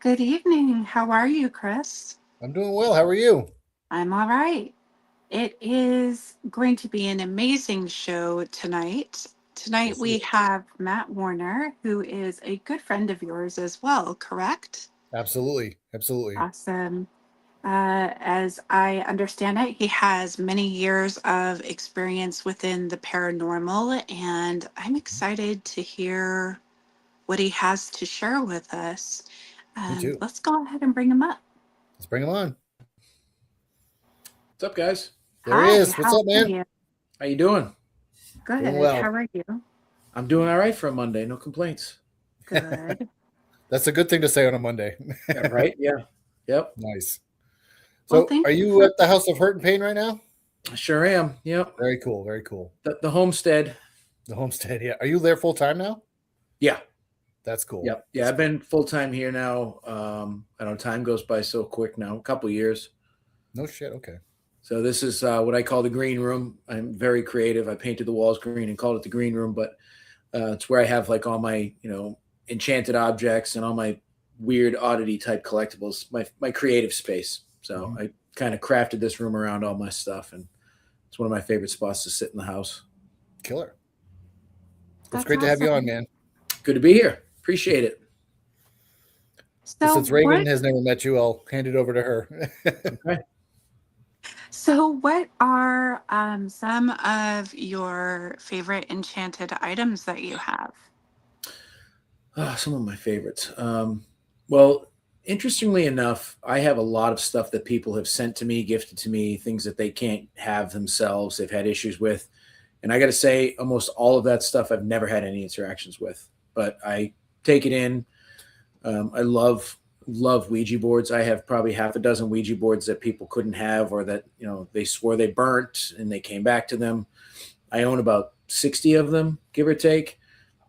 Good evening. How are you, Chris? I'm doing well. How are you? I'm all right. It is going to be an amazing show tonight. Tonight Yes, it we is. have Matt Warner, who is a good friend of yours as well, correct? Absolutely. Absolutely. Awesome. As I understand it, he has many years of experience within the paranormal, and I'm excited to hear what he has to share with us. Me too. Let's go ahead and bring him up. Let's bring him on. What's up, guys? There he Hi, is. What's how up, are man? you? How you doing? Doing Good. How well. are you? I'm doing all right for a Monday. No complaints. Good. That's a good thing to say on a Monday. Yeah, right? Yeah. Yep. Nice. Well, So, thank are you you for. at the House of Hurt and Pain right now? I sure am. Yep. Very cool. Very cool. The homestead. The homestead. Yeah. Are you there full time now? Yeah. That's cool. Yep. Yeah. That's I've been full time here now. I know time goes by so quick now. A couple years. no shit. Okay. So this is what I call the green room. I'm very creative. I painted the walls green and called it the green room, but it's where I have like all my enchanted objects and all my weird oddity type collectibles. My creative space. So Mhm. I kind of crafted this room around all my stuff, and it's one of my favorite spots to sit in the house. Killer. Well, it's That's great to have you on, awesome. man. Good to be here. Appreciate it. So, So since Reagan what? has never met you, I'll hand it over to her. Okay. So what are some of your favorite enchanted items that you have? Some of my favorites. Well, interestingly enough, I have a lot of stuff that people have sent to me, gifted to me, things that they can't have themselves, they've had issues with. And I got to say, almost all of that stuff I've never had any interactions with, but I take it in. I love Ouija boards. I have probably half a dozen Ouija boards that people couldn't have, or that they swore they burnt and they came back to them. I own about 60 of them, give or take.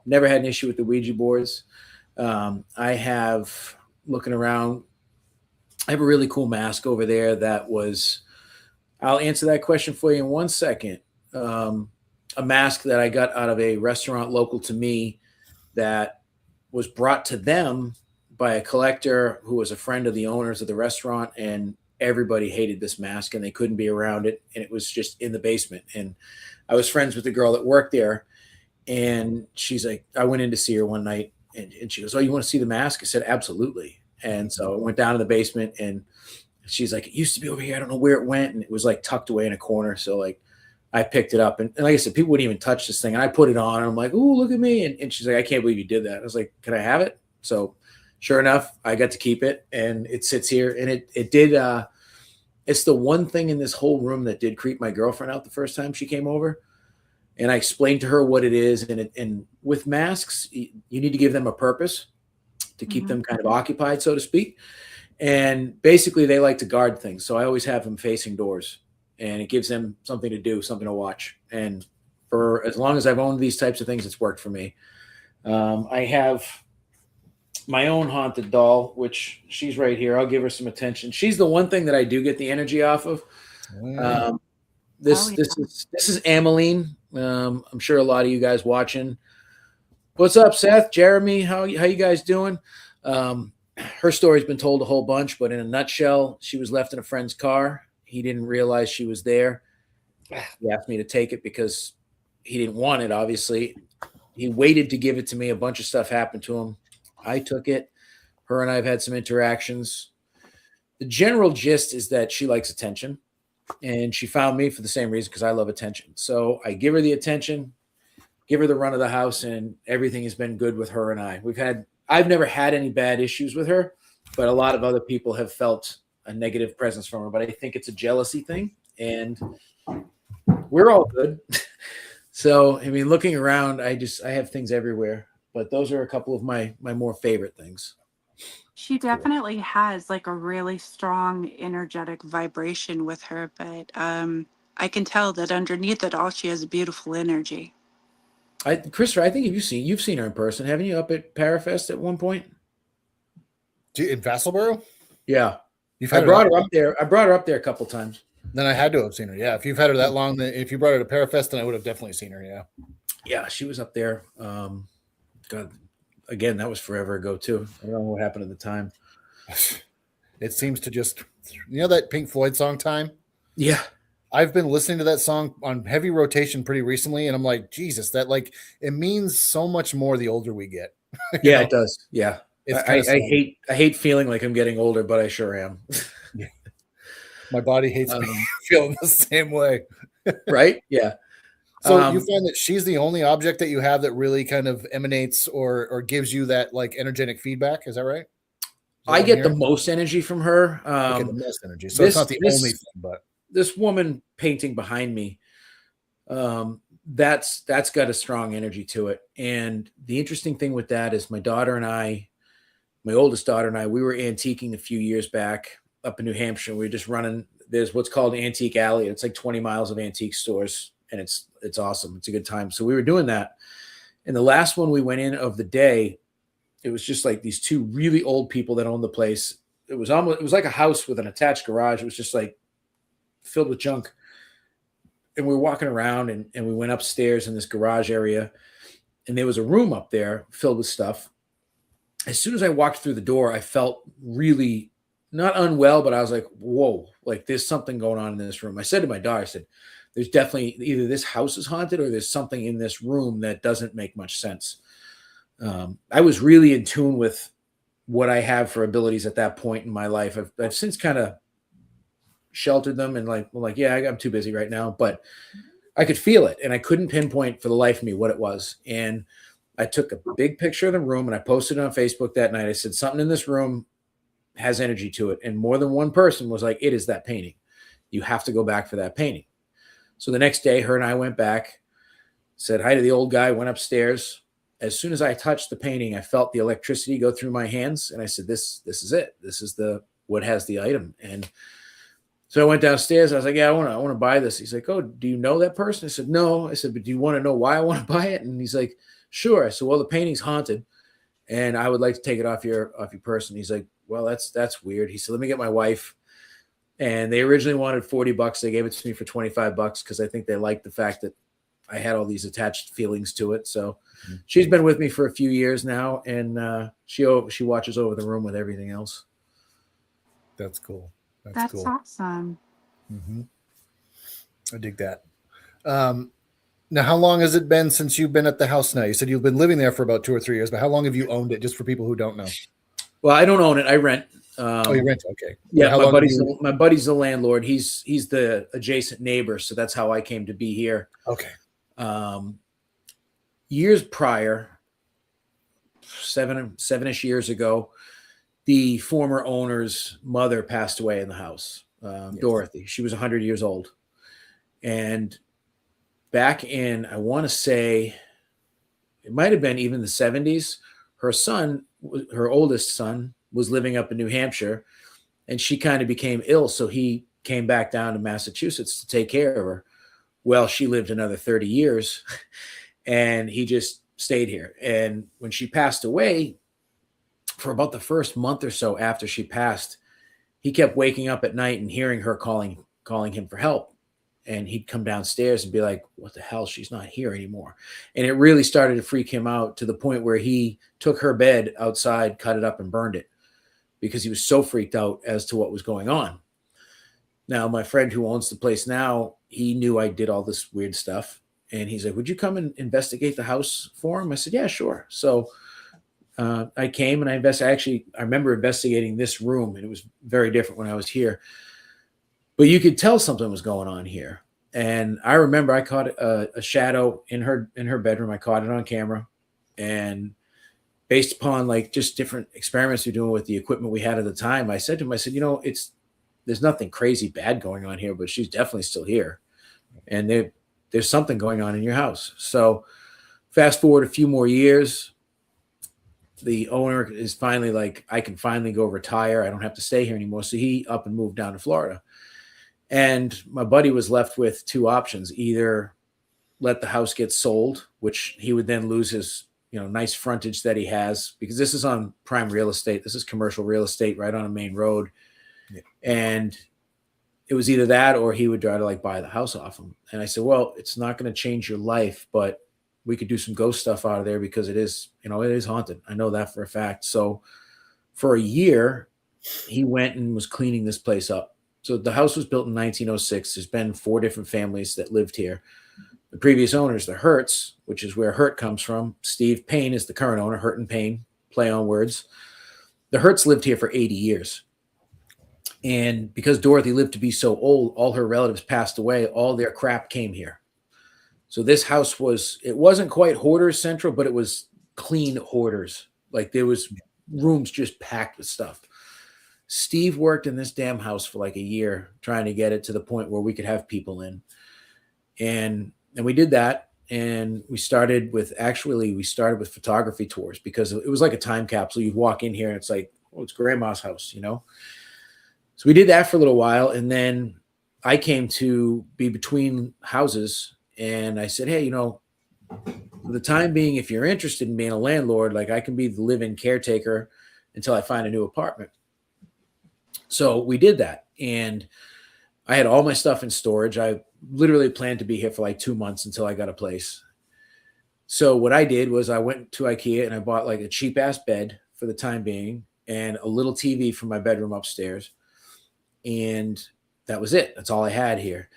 Never had an issue with the Ouija boards. I have looking around. I have a really cool mask over there that was. I'll answer that question for you in 1 second. Um, a mask that I got out of a restaurant local to me that was brought to them by a collector who was a friend of the owners of the restaurant, and everybody hated this mask and they couldn't be around it, and it was just in the basement. And I was friends with the girl that worked there, and she's like, I went in to see her one night, and she goes, "Oh, you want to see the mask?" I said, "Absolutely." And so I went down to the basement, and she's like, "It used to be over here. I don't know where it went." And it was like tucked away in a corner. So like I picked it up, and like I said, people wouldn't even touch this thing. And I put it on, and I'm like, "Ooh, look at me." And she's like, "I can't believe you did that." I was like, "Can I have it?" So sure enough, I got to keep it, and it sits here. And it did it's the one thing in this whole room that did creep my girlfriend out the first time she came over. And I explained to her what it is. And with masks, you need to give them a purpose to keep Mhm. them kind of occupied, so to speak. And basically, they like to guard things. So I always have them facing doors, and it gives them something to do, something to watch. And for as long as I've owned these types of things, it's worked for me. I have my own haunted doll, which she's right here. I'll give her some attention. She's the one thing that I do get the energy off of. Oh, yeah. Um, Oh this yeah. this is Ameline. I'm sure a lot of you guys watching. What's up, Seth? Jeremy, how you guys doing? Her story's been told a whole bunch, but in a nutshell, she was left in a friend's car. He didn't realize she was there. He asked me to take it because he didn't want it, obviously. He waited to give it to me. A bunch of stuff happened to him. I took it. Her and I have had some interactions. The general gist is that she likes attention, and she found me for the same reason, because I love attention. So I give her the attention, give her the run of the house, and everything has been good with her and I. I've never had any bad issues with her, but a lot of other people have felt a negative presence from her. But I think it's a jealousy thing, and we're all good. So, I mean, looking around, I have things everywhere, but those are a couple of my more favorite things. She Cool. definitely has like a really strong energetic vibration with her, but I can tell that underneath it all she has a beautiful energy. Christopher, I think you've seen her in person, haven't you? Up at Parafest at one point. In Vassalboro? Yeah, You've I had her that brought her long? up there. I brought her up there a couple times. Then I had to have seen her. Yeah. If you've had her that long, then if you brought her to Parafest, then I would have definitely seen her. Yeah. Yeah, she was up there. God, again, that was forever ago too. I don't know what happened at the time. It seems to just, that Pink Floyd song Time? Yeah. I've been listening to that song on heavy rotation pretty recently, and I'm like, Jesus, that like it means so much more the older we get. Yeah, it does. Yeah. It's kind of I hate feeling like I'm getting older, but I sure am. yeah. My body hates me feeling the same way. Right? Yeah. So you find that she's the only object that you have that really kind of emanates or gives you that like energetic feedback. Is that right? I get the most energy from her. Okay, the most energy. So it's not the only thing, but this woman painting behind me, that's got a strong energy to it. And the interesting thing with that is my oldest daughter and I, we were antiquing a few years back up in New Hampshire. We were just running. There's what's called Antique Alley. It's like 20 miles of antique stores, and it's awesome. It's a good time. So we were doing that. And the last one we went in of the day, it was just like these two really old people that owned the place. It was like a house with an attached garage. It was just like filled with junk. And we were walking around and we went upstairs in this garage area, and there was a room up there filled with stuff. As soon as I walked through the door, I felt really not unwell, but I was like, whoa, like there's something going on in this room. I said to my daughter, I said, there's definitely either this house is haunted or there's something in this room that doesn't make much sense. I was really in tune with what I have for abilities at that point in my life. I've since kind of sheltered them and yeah, I'm too busy right now, but I could feel it and I couldn't pinpoint for the life of me what it was. And I took a big picture of the room and I posted it on Facebook that night. I said, something in this room has energy to it. And more than one person was like, it is that painting. You have to go back for that painting. So the next day, her and I went back, said hi to the old guy, went upstairs. As soon as I touched the painting, I felt the electricity go through my hands. And I said, this is it. This is what has the item. And so I went downstairs. I was like, yeah, I want to buy this. He's like, oh, do you know that person? I said, no. I said, but do you want to know why I want to buy it? And he's like, sure. I said, well, the painting's haunted and I would like to take it off your person. He's like, well, that's weird. He said, let me get my wife. And they originally wanted $40. They gave it to me for $25 because I think they liked the fact that I had all these attached feelings to it. So she's been with me for a few years now, and she watches over the room with everything else. That's cool. That's cool. Awesome. Mm-hmm. I dig that. Now, how long has it been since you've been at the house now? You said you've been living there for about 2 or 3 years, but how long have you owned it, just for people who don't know? Well, I don't own it. I rent. You rent? Okay. Yeah, my buddy's the landlord. He's the adjacent neighbor, so that's how I came to be here. Okay. Years prior, seven-ish years ago, the former owner's mother passed away in the house, yes. Dorothy. She was 100 years old. And back in, I want to say, it might have been even the 70s, her oldest son, was living up in New Hampshire, and she kind of became ill. So he came back down to Massachusetts to take care of her. Well, she lived another 30 years and he just stayed here. And when she passed away, for about the first month or so after she passed, he kept waking up at night and hearing her calling him for help. And he'd come downstairs and be like, what the hell? She's not here anymore. And it really started to freak him out to the point where he took her bed outside, cut it up and burned it because he was so freaked out as to what was going on. Now, my friend who owns the place now, he knew I did all this weird stuff. And he's like, would you come and investigate the house for him? I said, yeah, sure. So I came and I remember investigating this room, and it was very different when I was here. But you could tell something was going on here. And I remember I caught a shadow in her bedroom. I caught it on camera. And based upon like just different experiments we're doing with the equipment we had at the time, I said to him, there's nothing crazy bad going on here, but she's definitely still here. And there's something going on in your house. So fast forward a few more years, the owner is finally like, I can finally go retire. I don't have to stay here anymore. So he up and moved down to Florida. And my buddy was left with two options: either let the house get sold, which he would then lose his, nice frontage that he has, because this is on prime real estate. This is commercial real estate right on a main road. Yeah. And it was either that or he would try to like buy the house off him. And I said, well, it's not going to change your life, but we could do some ghost stuff out of there because it is, it is haunted. I know that for a fact. So for a year, he went and was cleaning this place up. So the house was built in 1906. There's been 4 different families that lived here. The previous owners, the Hertz, which is where Hurt comes from. Steve Payne is the current owner, Hurt and Payne, play on words. The Hertz lived here for 80 years. And because Dorothy lived to be so old, all her relatives passed away. All their crap came here. So this house it wasn't quite hoarders central, but it was clean hoarders. Like there was rooms just packed with stuff. Steve worked in this damn house for like a year trying to get it to the point where we could have people in. And we did that. And we started with photography tours because it was like a time capsule. You'd walk in here and it's like, oh, it's grandma's house, you know? So we did that for a little while. And then I came to be between houses and I said, hey, you know, for the time being, if you're interested in being a landlord, like I can be the live-in caretaker until I find a new apartment. So we did that. And I had all my stuff in storage. I literally planned to be here for like 2 months until I got a place. So what I did was I went to IKEA and I bought like a cheap ass bed for the time being and a little TV for my bedroom upstairs. And that was it. That's all I had here.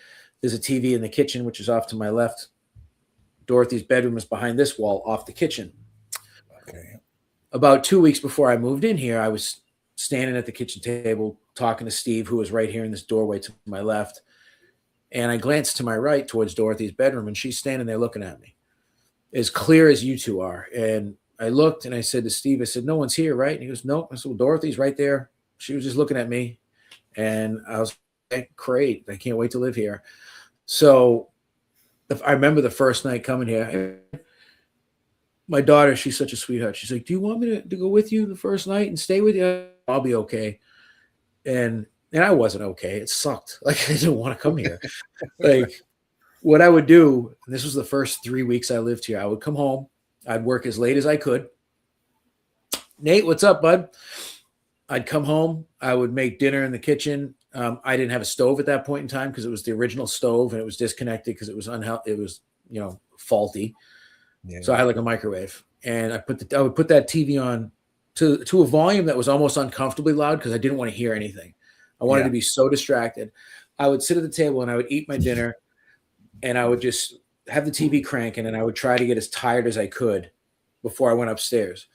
There's a TV in the kitchen, which is off to my left. Dorothy's bedroom is behind this wall off the kitchen. Okay. About 2 weeks before I moved in here, I was standing at the kitchen table talking to Steve, who was right here in this doorway to my left. And I glanced to my right towards Dorothy's bedroom, and she's standing there looking at me, as clear as you two are. And I looked and I said to Steve, I said, no one's here, right? And he goes, nope. I said, well, Dorothy's right there. She was just looking at me. And I was like, great. I can't wait to live here. So I remember the first night coming here. My daughter, she's such a sweetheart. She's like, do you want me to go with you the first night and stay with you? I'll be okay. And I wasn't okay. It sucked. Like I didn't want to come here. Like what I would do, and this was the first 3 weeks I lived here, I would come home. I'd work as late as I could. Nate, what's up, bud? I'd come home. I would make dinner in the kitchen. I didn't have a stove at that point in time because it was the original stove and it was disconnected because it was it was, you know, faulty. Yeah. So I had like a microwave, and I would put that TV on to a volume that was almost uncomfortably loud because I didn't want to hear anything. I wanted to be so distracted. I would sit at the table and I would eat my dinner, and I would just have the TV cranking, and I would try to get as tired as I could before I went upstairs.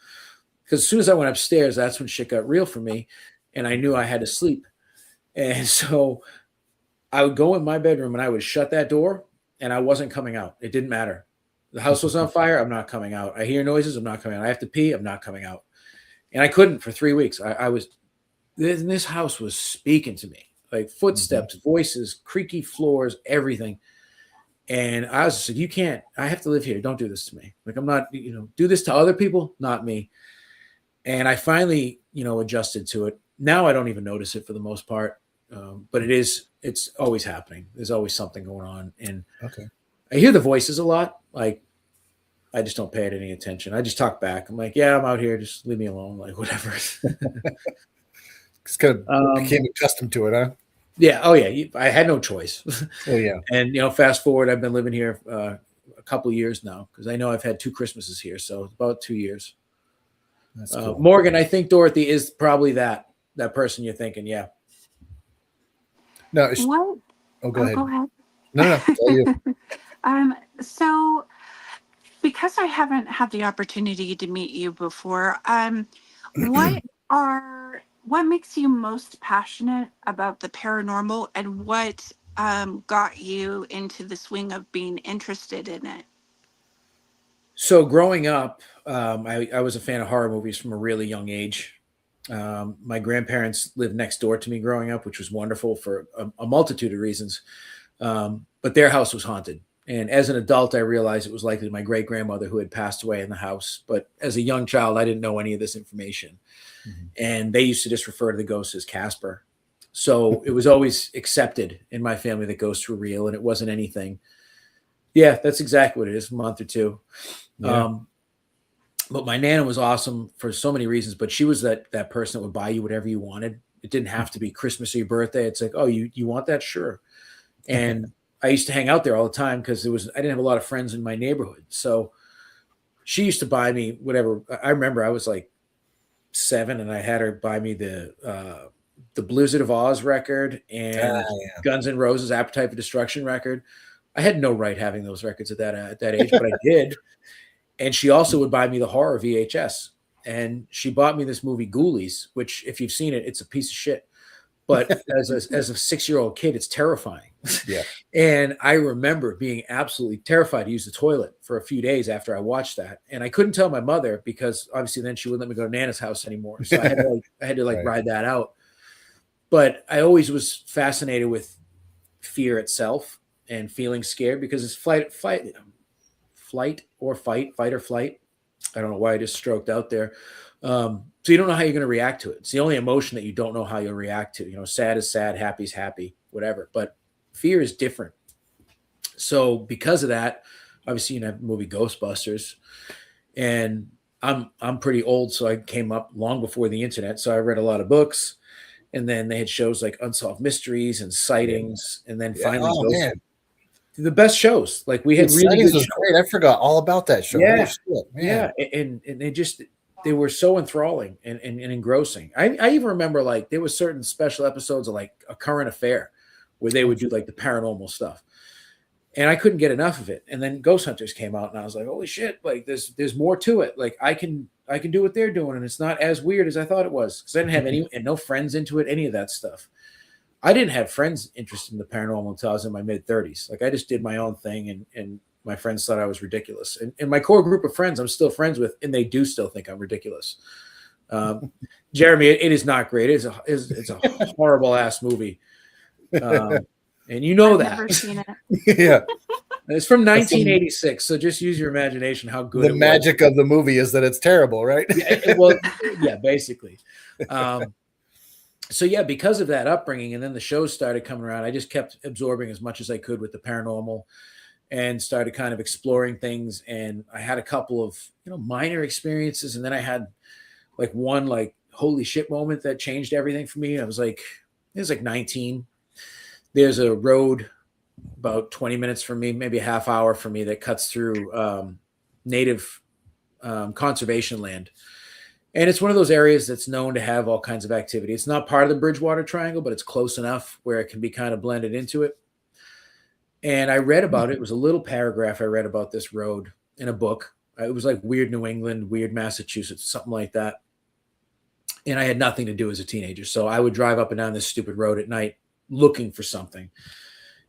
Because as soon as I went upstairs, that's when shit got real for me, and I knew I had to sleep. And so I would go in my bedroom and I would shut that door, and I wasn't coming out. It didn't matter. The house was on fire. I'm not coming out. I hear noises. I'm not coming out. I have to pee. I'm not coming out. And I couldn't for 3 weeks. This house was speaking to me, like footsteps, voices, creaky floors, everything. And I was just like, I have to live here. Don't do this to me. Like, I'm not, do this to other people, not me. And I finally, adjusted to it. Now I don't even notice it for the most part. But it's always happening. There's always something going on. And I hear the voices a lot. Like, I just don't pay it any attention. I just talk back. I'm like, yeah, I'm out here. Just leave me alone. Like, whatever. Just kind of became accustomed to it, huh? Yeah. Oh, yeah. I had no choice. Oh, yeah. And, fast forward, I've been living here a couple of years now because I know I've had 2 Christmases here. So about 2 years. That's cool. Morgan, I think Dorothy is probably that person you're thinking. Yeah. No. What? Go ahead. Go ahead. No. Tell you. So because I haven't had the opportunity to meet you before, what makes you most passionate about the paranormal, and what got you into the swing of being interested in it? So growing up, I was a fan of horror movies from a really young age. My grandparents lived next door to me growing up, which was wonderful for a multitude of reasons. But their house was haunted. And as an adult, I realized it was likely my great-grandmother who had passed away in the house. But as a young child, I didn't know any of this information. Mm-hmm. And they used to just refer to the ghosts as Casper. So it was always accepted in my family that ghosts were real, and it wasn't anything. Yeah, that's exactly what it is, a month or two. Yeah. But my Nana was awesome for so many reasons, but she was that person that would buy you whatever you wanted. It didn't have to be Christmas or your birthday. It's like, oh, you want that? Sure. And I used to hang out there all the time because I didn't have a lot of friends in my neighborhood. So she used to buy me whatever. I remember I was like 7, and I had her buy me the Blizzard of Oz record and Guns N' Roses Appetite for Destruction record. I had no right having those records at that age, but I did. And she also would buy me the horror VHS. And she bought me this movie Ghoulies, which, if you've seen it, it's a piece of shit. But as a 6-year-old kid, it's terrifying. Yeah. And I remember being absolutely terrified to use the toilet for a few days after I watched that. And I couldn't tell my mother because obviously then she wouldn't let me go to Nana's house anymore. So I had to right. ride that out. But I always was fascinated with fear itself and feeling scared because it's fight or flight. I don't know why I just stroked out there. So you don't know how you're going to react to it. It's the only emotion that you don't know how you'll react to. You know, sad is sad, happy is happy, whatever. But fear is different. So because of that, obviously you know the movie Ghostbusters, and I'm pretty old, so I came up long before the internet. So I read a lot of books, and then they had shows like Unsolved Mysteries and Sightings, and then finally the best shows. Like we had really good was great. I forgot all about that show. Yeah, yeah, and they were so enthralling and engrossing. I even remember like there was certain special episodes of like A Current Affair where they would do like the paranormal stuff, and I couldn't get enough of it. And then Ghost Hunters came out, and I was like, holy shit! Like there's more to it. Like I can do what they're doing, and it's not as weird as I thought it was because I didn't have any and no friends into it, any of that stuff. I didn't have friends interested in the paranormal until I was in my mid-30s. Like I just did my own thing, and my friends thought I was ridiculous. And my core group of friends, I'm still friends with, and they do still think I'm ridiculous. Jeremy, it is not great. It's a horrible ass movie, and you know that. I've never seen it. Yeah, it's from 1986. So just use your imagination. How good the magic of the movie is that it's terrible, right? Yeah, basically. So yeah, because of that upbringing, and then the shows started coming around, I just kept absorbing as much as I could with the paranormal, and started kind of exploring things. And I had a couple of minor experiences, and then I had like one like holy shit moment that changed everything for me. It was like 19. There's a road about 20 minutes from me, maybe a half hour from me, that cuts through native conservation land. And it's one of those areas that's known to have all kinds of activity. It's not part of the Bridgewater Triangle, but it's close enough where it can be kind of blended into it. And I read about it. It was a little paragraph I read about this road in a book. It was like Weird New England, Weird Massachusetts, something like that. And I had nothing to do as a teenager. So I would drive up and down this stupid road at night looking for something.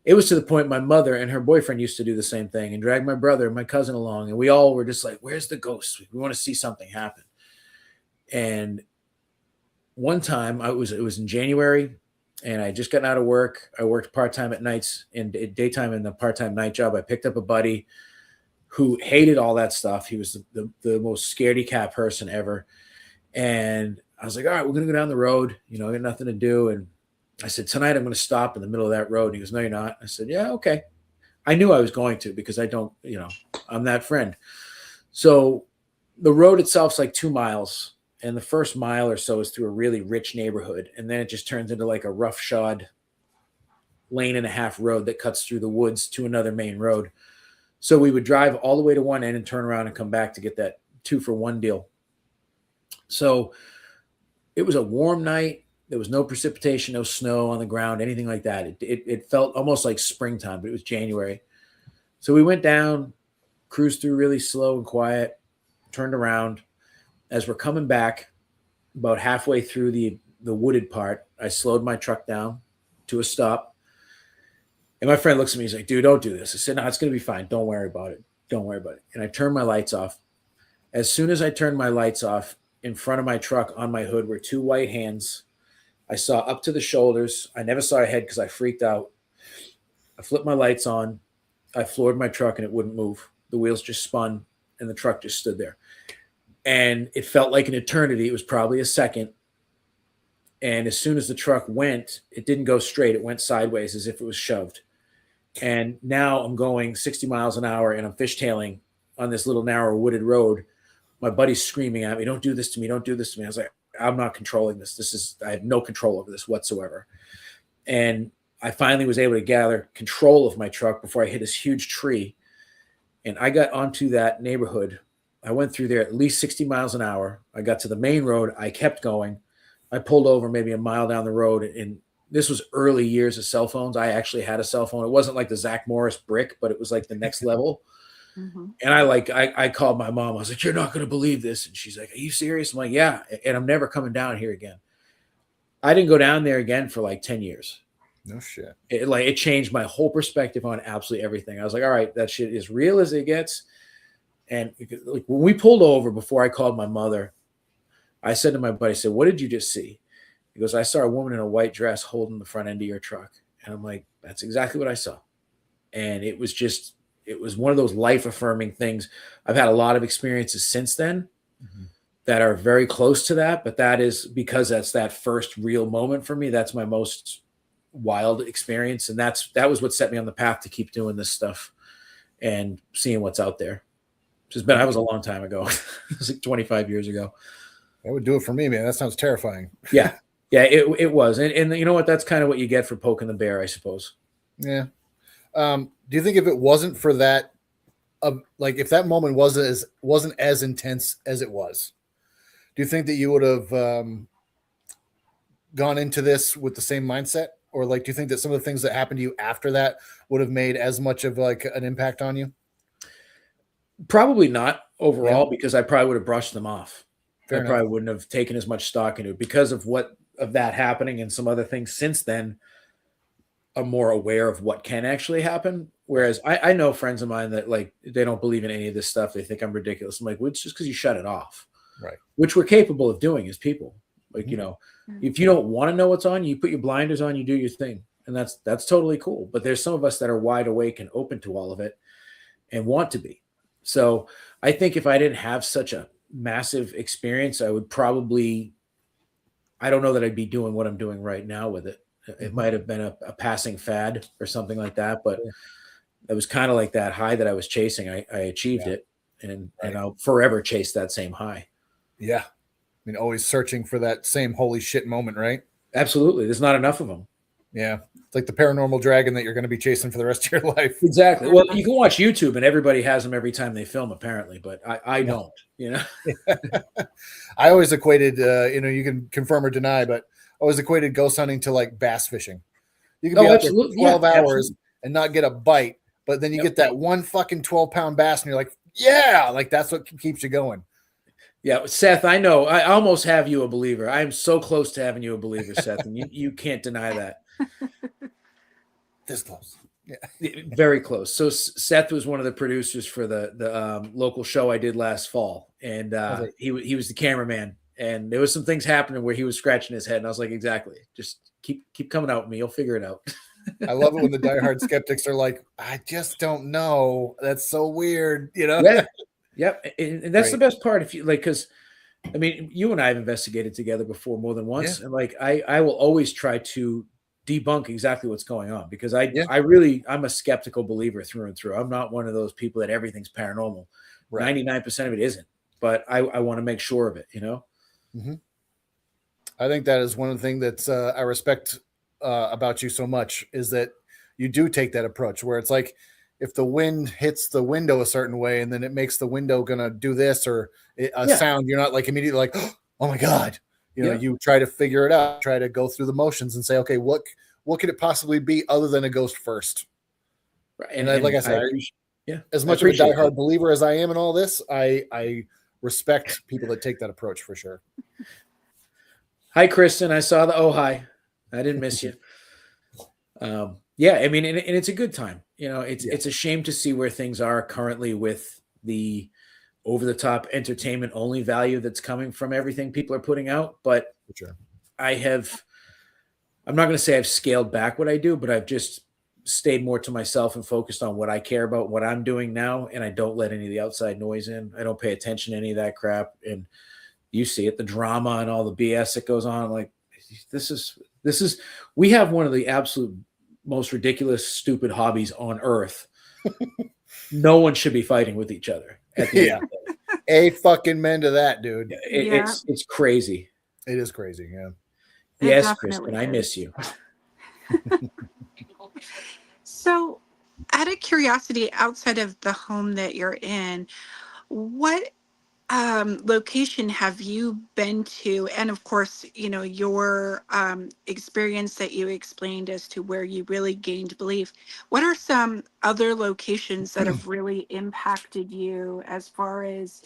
It was to the point my mother and her boyfriend used to do the same thing and drag my brother and my cousin along. And we all were just like, where's the ghost? We want to see something happen. And one time it was in January, and I had just gotten out of work. I worked part-time at nights and daytime in the part-time night job. I picked up a buddy who hated all that stuff. He was the most scaredy cat person ever. And I was like, all right, we're going to go down the road. I got nothing to do. And I said, tonight I'm going to stop in the middle of that road. And he goes, no, you're not. I said, yeah, okay. I knew I was going to because I don't, I'm that friend. So the road itself's like 2 miles. And the first mile or so is through a really rich neighborhood. And then it just turns into like a roughshod lane and a half road that cuts through the woods to another main road. So we would drive all the way to one end and turn around and come back to get that 2-for-1 deal. So it was a warm night. There was no precipitation, no snow on the ground, anything like that. It felt almost like springtime, but it was January. So we went down, cruised through really slow and quiet, turned around. As we're coming back, about halfway through the wooded part, I slowed my truck down to a stop. And my friend looks at me, he's like, dude, don't do this. I said, no, it's going to be fine. Don't worry about it. Don't worry about it. And I turned my lights off. As soon as I turned my lights off, in front of my truck on my hood were 2 white hands. I saw up to the shoulders. I never saw a head because I freaked out. I flipped my lights on. I floored my truck and it wouldn't move. The wheels just spun and the truck just stood there. And it felt like an eternity. It was probably a second. And as soon as the truck went, it didn't go straight. It went sideways as if it was shoved. And now I'm going 60 miles an hour and I'm fishtailing on this little narrow wooded road. My buddy's screaming at me, don't do this to me. Don't do this to me. I was like, I'm not controlling this. I have no control over this whatsoever. And I finally was able to gather control of my truck before I hit this huge tree. And I got onto that neighborhood I went through there at least 60 miles an hour. I got to the main road. I kept going. I pulled over maybe a mile down the road, and this was early years of cell phones. I actually had a cell phone. It wasn't like the Zach Morris brick, but it was like the next level. Mm-hmm. And I called my mom. I was like, "You're not going to believe this." And she's like, "Are you serious?" I'm like, "Yeah." And I'm never coming down here again. I didn't go down there again for like 10 years. No shit. It changed my whole perspective on absolutely everything. I was like, all right, that shit is real as it gets. And like, when we pulled over, before I called my mother, I said to my buddy, I said, "What did you just see?" He goes, "I saw a woman in a white dress holding the front end of your truck." And I'm like, that's exactly what I saw. And it was one of those life affirming things. I've had a lot of experiences since then that are very close to that, but that is because that's that first real moment for me. That's my most wild experience. And that was what set me on the path to keep doing this stuff and seeing what's out there. That was a long time ago. It was like 25 years ago. That would do it for me, man. That sounds terrifying. Yeah. Yeah, it was. And you know what? That's kind of what you get for poking the bear, I suppose. Yeah. Do you think if it wasn't for that, like if that moment wasn't as intense as it was, do you think that you would have gone into this with the same mindset? Or like, do you think that some of the things that happened to you after that would have made as much of like an impact on you? Probably not overall, because I probably would have brushed them off. Fair I enough. probably wouldn't have taken as much stock into it because of that happening and some other things since then. I'm more aware of what can actually happen. Whereas I know friends of mine that like, they don't believe in any of this stuff. They think I'm ridiculous. I'm like, well, it's just because you shut it off. Right. Which we're capable of doing as people. Like, you know, if you don't want to know what's on, you put your blinders on, you do your thing. And that's totally cool. But there's some of us that are wide awake and open to all of it and want to be. So I think if I didn't have such a massive experience, I would probably, I don't know that I'd be doing what I'm doing right now with it. It might have been a passing fad or something like that, but it was kind of like that high that I was chasing. I achieved it, and I'll forever chase that same high. Yeah. I mean, always searching for that same holy shit moment, right? Absolutely. There's not enough of them. Yeah. It's like the paranormal dragon that you're going to be chasing for the rest of your life. Exactly. Well, you can watch YouTube and everybody has them every time they film, apparently, but I don't, you know? I always equated, you can confirm or deny, but always equated ghost hunting to like bass fishing. You can be out there for 12 hours and not get a bite, but then you get that one fucking 12-pound bass and you're like, yeah, like that's what keeps you going. Yeah, Seth, I know. I almost have you a believer. I'm so close to having you a believer, Seth, and you can't deny that. This close. Yeah. Very close. So Seth was one of the producers for the local show I did last fall, and he was the cameraman. And there was some things happening where he was scratching his head, and I was like, exactly. Just keep coming out with me. You'll figure it out. I love it when the diehard skeptics are like, I just don't know. That's so weird, you know? Yeah. Yep. And that's the best part. If you like, because I mean, you and I have investigated together before more than once. Yeah. And like, I will always try to debunk exactly what's going on because I'm a skeptical believer through and through. I'm not one of those people that everything's paranormal. Right. 99% of it isn't, but I want to make sure of it, you know? Mm-hmm. I think that is one of the things that's I respect about you so much is that you do take that approach where it's like, if the wind hits the window a certain way and then it makes the window gonna do this or sound, you're not like immediately like, oh my God, you know, you try to figure it out, try to go through the motions and say, okay, what could it possibly be other than a ghost first? Right. And like I said, as much of a diehard believer as I am in all this, I respect people that take that approach for sure. Hi, Kristen. I saw the hi. I didn't miss you. Yeah, I mean, and it's a good time. You know, it's a shame to see where things are currently with the over-the-top entertainment only value that's coming from everything people are putting out. But sure. I'm not going to say I've scaled back what I do, but I've just stayed more to myself and focused on what I care about, what I'm doing now. And I don't let any of the outside noise in. I don't pay attention to any of that crap. And you see it, the drama and all the BS that goes on. I'm like, we have one of the absolute most ridiculous, stupid hobbies on earth. No one should be fighting with each other. At the end of the day. A fucking men to that, dude. It's crazy. It is crazy. Yeah. Yes, Kristen, I miss you. So, out of curiosity, outside of the home that you're in, what location have you been to? And of course, your experience that you explained as to where you really gained belief. What are some other locations that have really impacted you as far as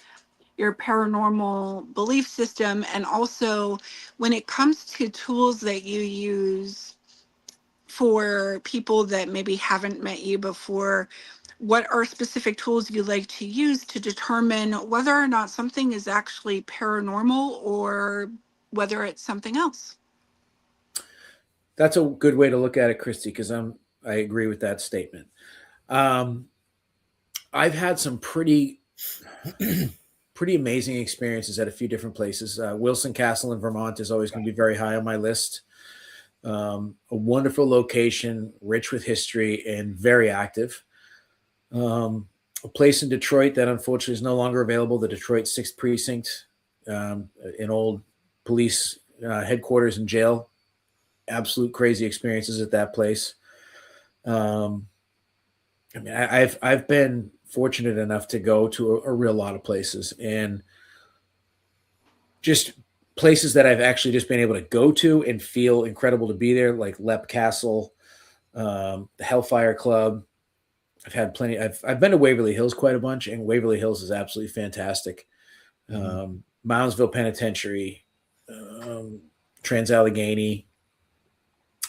your paranormal belief system? And also, when it comes to tools that you use for people that maybe haven't met you before, what are specific tools you like to use to determine whether or not something is actually paranormal or whether it's something else? That's a good way to look at it, Christy, because I agree with that statement. Um, I've had some pretty amazing experiences at a few different places. Wilson Castle in Vermont is always going to be very high on my list. A wonderful location, rich with history, and very active. A place in Detroit that unfortunately is no longer available, the Detroit 6th Precinct, an old police headquarters and jail. Absolute crazy experiences at that place. I mean, I've been fortunate enough to go to a real lot of places, and just places that I've actually just been able to go to and feel incredible to be there, like Lep Castle, the Hellfire Club. I've had plenty. I've been to Waverly Hills quite a bunch, and Waverly Hills is absolutely fantastic. Moundsville Penitentiary, Trans-Allegheny.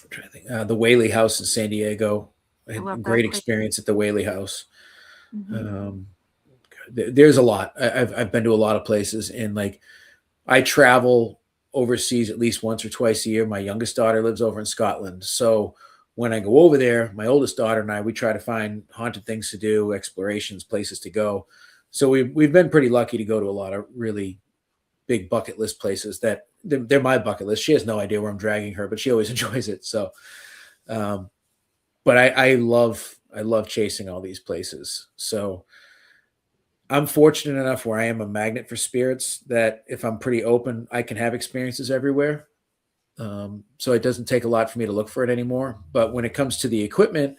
I'm trying to think. The Whaley House in San Diego. I had a great experience at the Whaley House. There's a lot. I've been to a lot of places, and like I travel overseas at least once or twice a year. My youngest daughter lives over in Scotland, so when I go over there, my oldest daughter and I, we try to find haunted things to do, explorations, places to go. So we've been pretty lucky to go to a lot of really big bucket list places that they're my bucket list. She has no idea where I'm dragging her, but she always enjoys it. So, but I love chasing all these places. So I'm fortunate enough where I am a magnet for spirits that if I'm pretty open, I can have experiences everywhere. So it doesn't take a lot for me to look for it anymore. But when it comes to the equipment,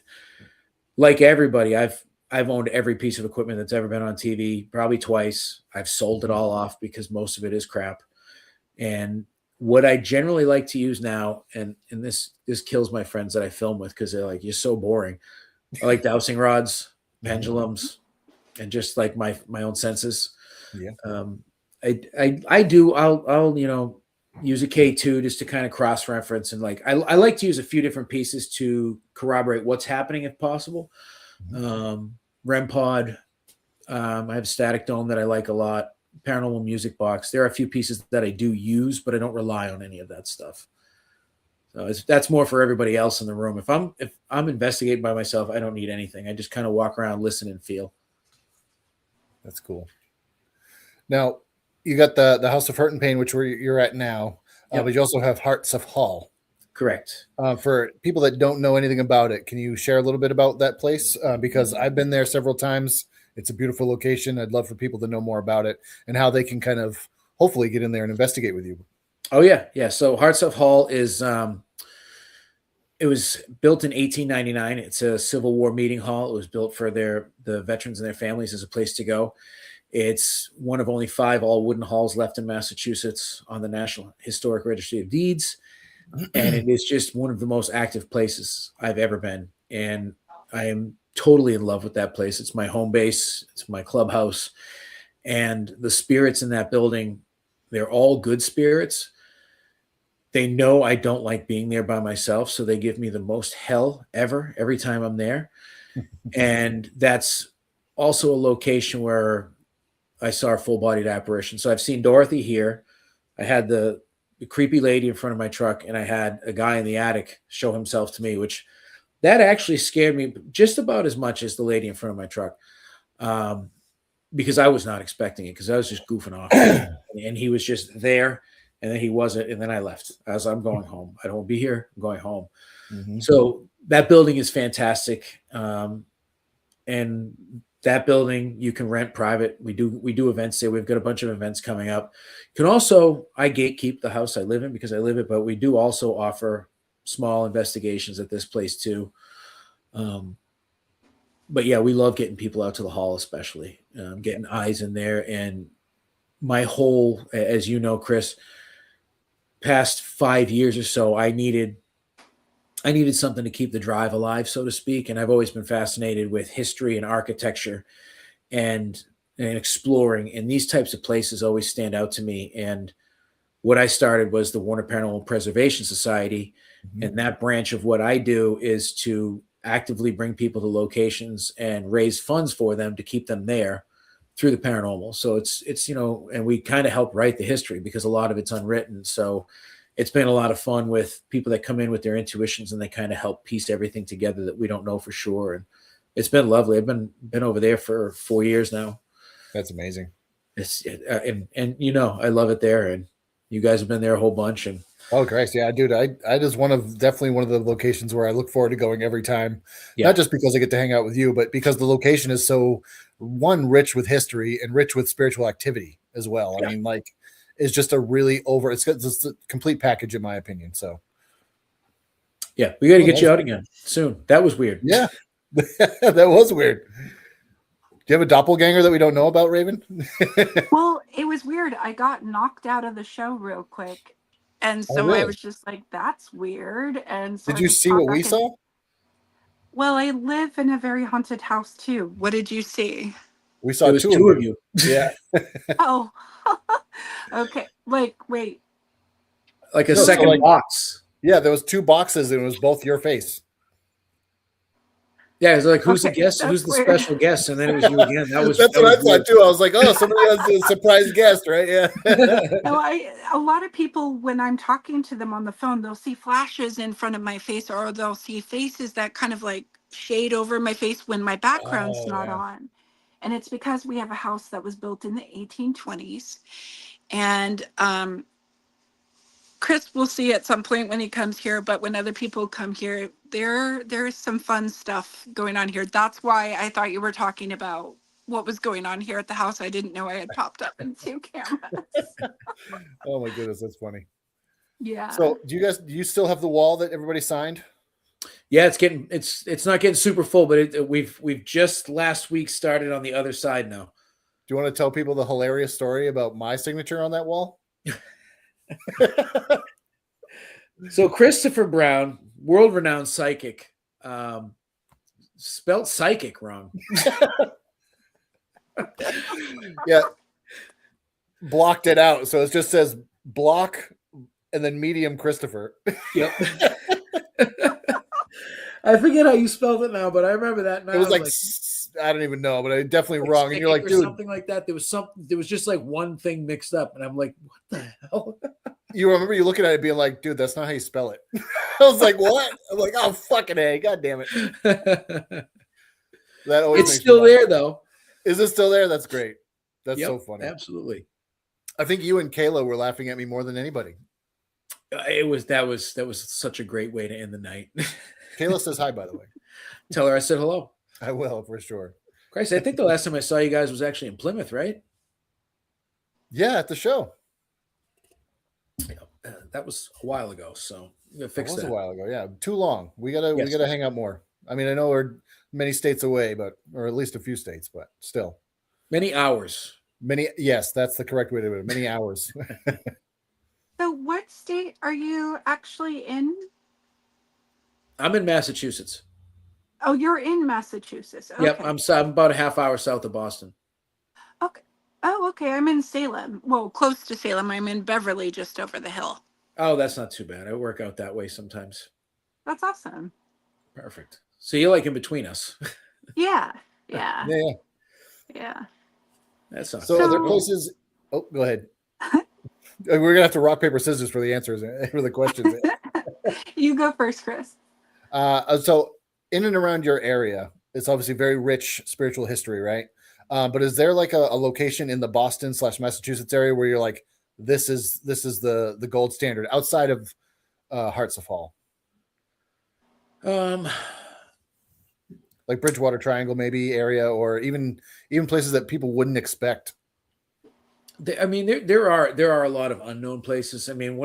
like everybody, I've owned every piece of equipment that's ever been on TV, probably twice. I've sold it all off because most of it is crap. And what I generally like to use now, and this kills my friends that I film with because they're like, "You're so boring." I like dowsing rods, pendulums, and just like my own senses. Yeah. I do. I'll use a K2 just to kind of cross reference, and like I like to use a few different pieces to corroborate what's happening if possible. REM pod. I have a static dome that I like a lot. Paranormal music box. There are a few pieces that I do use, but I don't rely on any of that stuff. So that's more for everybody else in the room. If I'm investigating by myself, I don't need anything. I just kind of walk around, listen, and feel. That's cool. Now, you got the House of Hurt and Pain, which you're at now, but you also have Hearts of Hall. Correct. For people that don't know anything about it, can you share a little bit about that place? Because I've been there several times. It's a beautiful location. I'd love for people to know more about it and how they can kind of hopefully get in there and investigate with you. Oh yeah. So Hearts of Hall is it was built in 1899. It's a Civil War meeting hall. It was built for the veterans and their families as a place to go. It's one of only 5 all wooden halls left in Massachusetts on the National Historic Registry of Deeds. And it is just one of the most active places I've ever been. And I am totally in love with that place. It's my home base. It's my clubhouse. And the spirits in that building, they're all good spirits. They know I don't like being there by myself, so they give me the most hell ever every time I'm there. And that's also a location where I saw a full-bodied apparition. So I've seen Dorothy here. I had the creepy lady in front of my truck, and I had a guy in the attic show himself to me, which that actually scared me just about as much as the lady in front of my truck, because I was not expecting it, because I was just goofing off. And he was just there, and then he wasn't, and then I left. I'm going home. I don't want to be here. I'm going home. So that building is fantastic. And that building you can rent private. We do events there. We've got a bunch of events coming up. You can also, I gatekeep the house I live in because I live it, but we do also offer small investigations at this place too. But yeah, we love getting people out to the hall, especially getting eyes in there. And my whole, as you know, Chris, past 5 years or so, I needed something to keep the drive alive, so to speak. And I've always been fascinated with history and architecture and exploring. And these types of places always stand out to me. And what I started was the Warner Paranormal Preservation Society. Mhm. And that branch of what I do is to actively bring people to locations and raise funds for them to keep them there through the paranormal. So it's and we kind of help write the history because a lot of it's unwritten. So it's been a lot of fun with people that come in with their intuitions and they kind of help piece everything together that we don't know for sure. And it's been lovely. I've been over there for 4 years now. That's amazing. It's I love it there, and you guys have been there a whole bunch. And Oh, Christ. Yeah, dude. I just definitely one of the locations where I look forward to going every time. Yeah. Not just because I get to hang out with you, but because the location is so rich with history and rich with spiritual activity as well. Yeah. I mean, like, it's just it's just a complete package in my opinion. So yeah, we got to get you out again soon. That was weird. Yeah. That was weird. Do you have a doppelganger that we don't know about, Raven? Well, it was weird. I got knocked out of the show real quick. And so really? I was just like, that's weird. And so Did I you just see popped what we back in. saw? Well, I live in a very haunted house too. What did you see? We saw It was two of you. Yeah. Oh, okay. Like, wait. Like a No, so second like- box. Yeah, there was two boxes and it was both your face. Yeah, it was like, who's the Okay, guest? Who's the that's weird. special guest? And then it was you again. That's what I thought too. I was like, oh, somebody has a surprise guest, right? Yeah. No, a lot of people, when I'm talking to them on the phone, they'll see flashes in front of my face, or they'll see faces that kind of like shade over my face when my background's Oh, not yeah. on. And it's because we have a house that was built in the 1820s. And Chris will see at some point when he comes here, but when other people come here, there's some fun stuff going on here. That's why I thought you were talking about what was going on here at the house. I didn't know I had popped up in 2 cameras. Oh my goodness, that's funny. Yeah. So do you still have the wall that everybody signed? Yeah, it's not getting super full, but we've just last week started on the other side now. Do you want to tell people the hilarious story about my signature on that wall? So Christopher Brown, world-renowned psychic, spelt psychic wrong. Yeah. Blocked it out. So it just says block and then medium Christopher. Yep. I forget how you spelled it now, but I remember that now. It was like I don't even know, but I definitely wrong. And you're like, dude, something like that. There was just like one thing mixed up, and I'm like, what the hell? you remember you looking at it being like, dude, that's not how you spell it. I was like, what? I'm like, oh, fucking A. God damn it. That always It's makes me still laugh. there though. Is it still there? That's great. That's Yep, so funny. Absolutely. I think you and Kayla were laughing at me more than anybody. That was such a great way to end the night. Kayla says hi, by the way. Tell her I said hello. I will, for sure. Christ, I think the last time I saw you guys was actually in Plymouth, right? Yeah, at the show. That was a while ago, so we gotta It fix was that. a while ago. Yeah, too long. We gotta Yes. hang out more. I mean, I know we're many states away, or at least a few states, but still. Many hours. Yes, that's the correct way to do it. Many hours. So what state are you actually in? I'm in Massachusetts. Oh, you're in Massachusetts. Okay. Yep, I'm about a half hour south of Boston. Okay. Oh, okay. I'm in Salem. Well, close to Salem. I'm in Beverly, just over the hill. Oh, that's not too bad. I work out that way sometimes. That's awesome. Perfect. So you're like in between us. Yeah. Yeah. Yeah. Yeah. That's not So, are there So- places? Oh, go ahead. We're gonna have to rock paper scissors for the answers for the questions. You go first, Chris. So in and around your area, it's obviously very rich spiritual history, right? But is there like a location in the Boston/Massachusetts area where you're like, this is the gold standard outside of Hearts of Hall, like Bridgewater Triangle maybe area, or even places that people wouldn't expect? I mean, there are a lot of unknown places. I mean,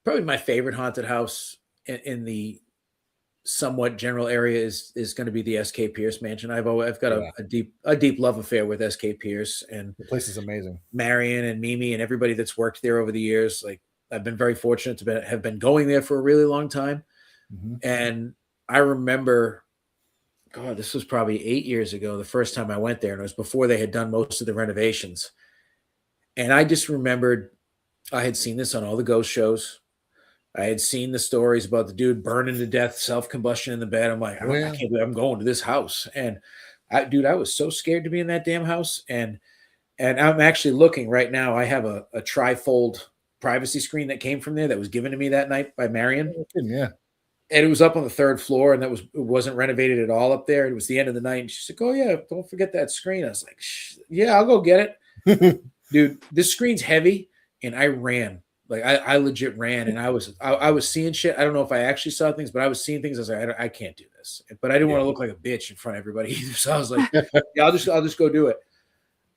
probably my favorite haunted house in the somewhat general area is going to be the SK Pierce mansion. I've got Yeah. a deep love affair with SK Pierce and The place is amazing. Marion and Mimi and everybody that's worked there over the years. Like I've been very fortunate to have been going there for a really long time. Mm-hmm. And I remember, God, this was probably 8 years ago, the first time I went there, and it was before they had done most of the renovations. And I just remembered I had seen this on all the ghost shows. I had seen the stories about the dude burning to death, self-combustion in the bed. I'm like, I can't believe I'm going to this house. And I was so scared to be in that damn house. And I'm actually looking right now. I have a trifold privacy screen that came from there that was given to me that night by Marion. Yeah. And it was up on the third floor, and it wasn't renovated at all up there. It was the end of the night. And she's like, "Oh yeah, don't forget that screen." I was like, "Yeah, I'll go get it." Dude, this screen's heavy, and I ran. Like I legit ran, and I was seeing shit. I don't know if I actually saw things, but I was seeing things. I was like, I can't do this. But I didn't want to look like a bitch in front of everybody either. So I was like, yeah, I'll just go do it.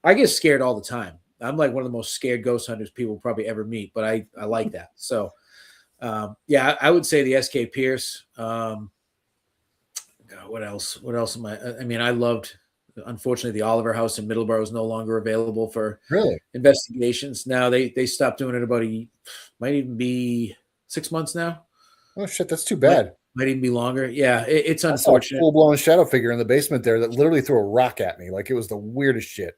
I get scared all the time. I'm like one of the most scared ghost hunters people probably ever meet, but I like that. So yeah, I would say the SK Pierce. God, what else? What else am I mean, I loved, unfortunately, the Oliver House in Middleborough is no longer available for investigations. Now they stopped doing it might even be 6 months now. Oh shit, that's too bad. Might even be longer. Yeah, it's unfortunate. Full blown shadow figure in the basement there that literally threw a rock at me. Like it was the weirdest shit.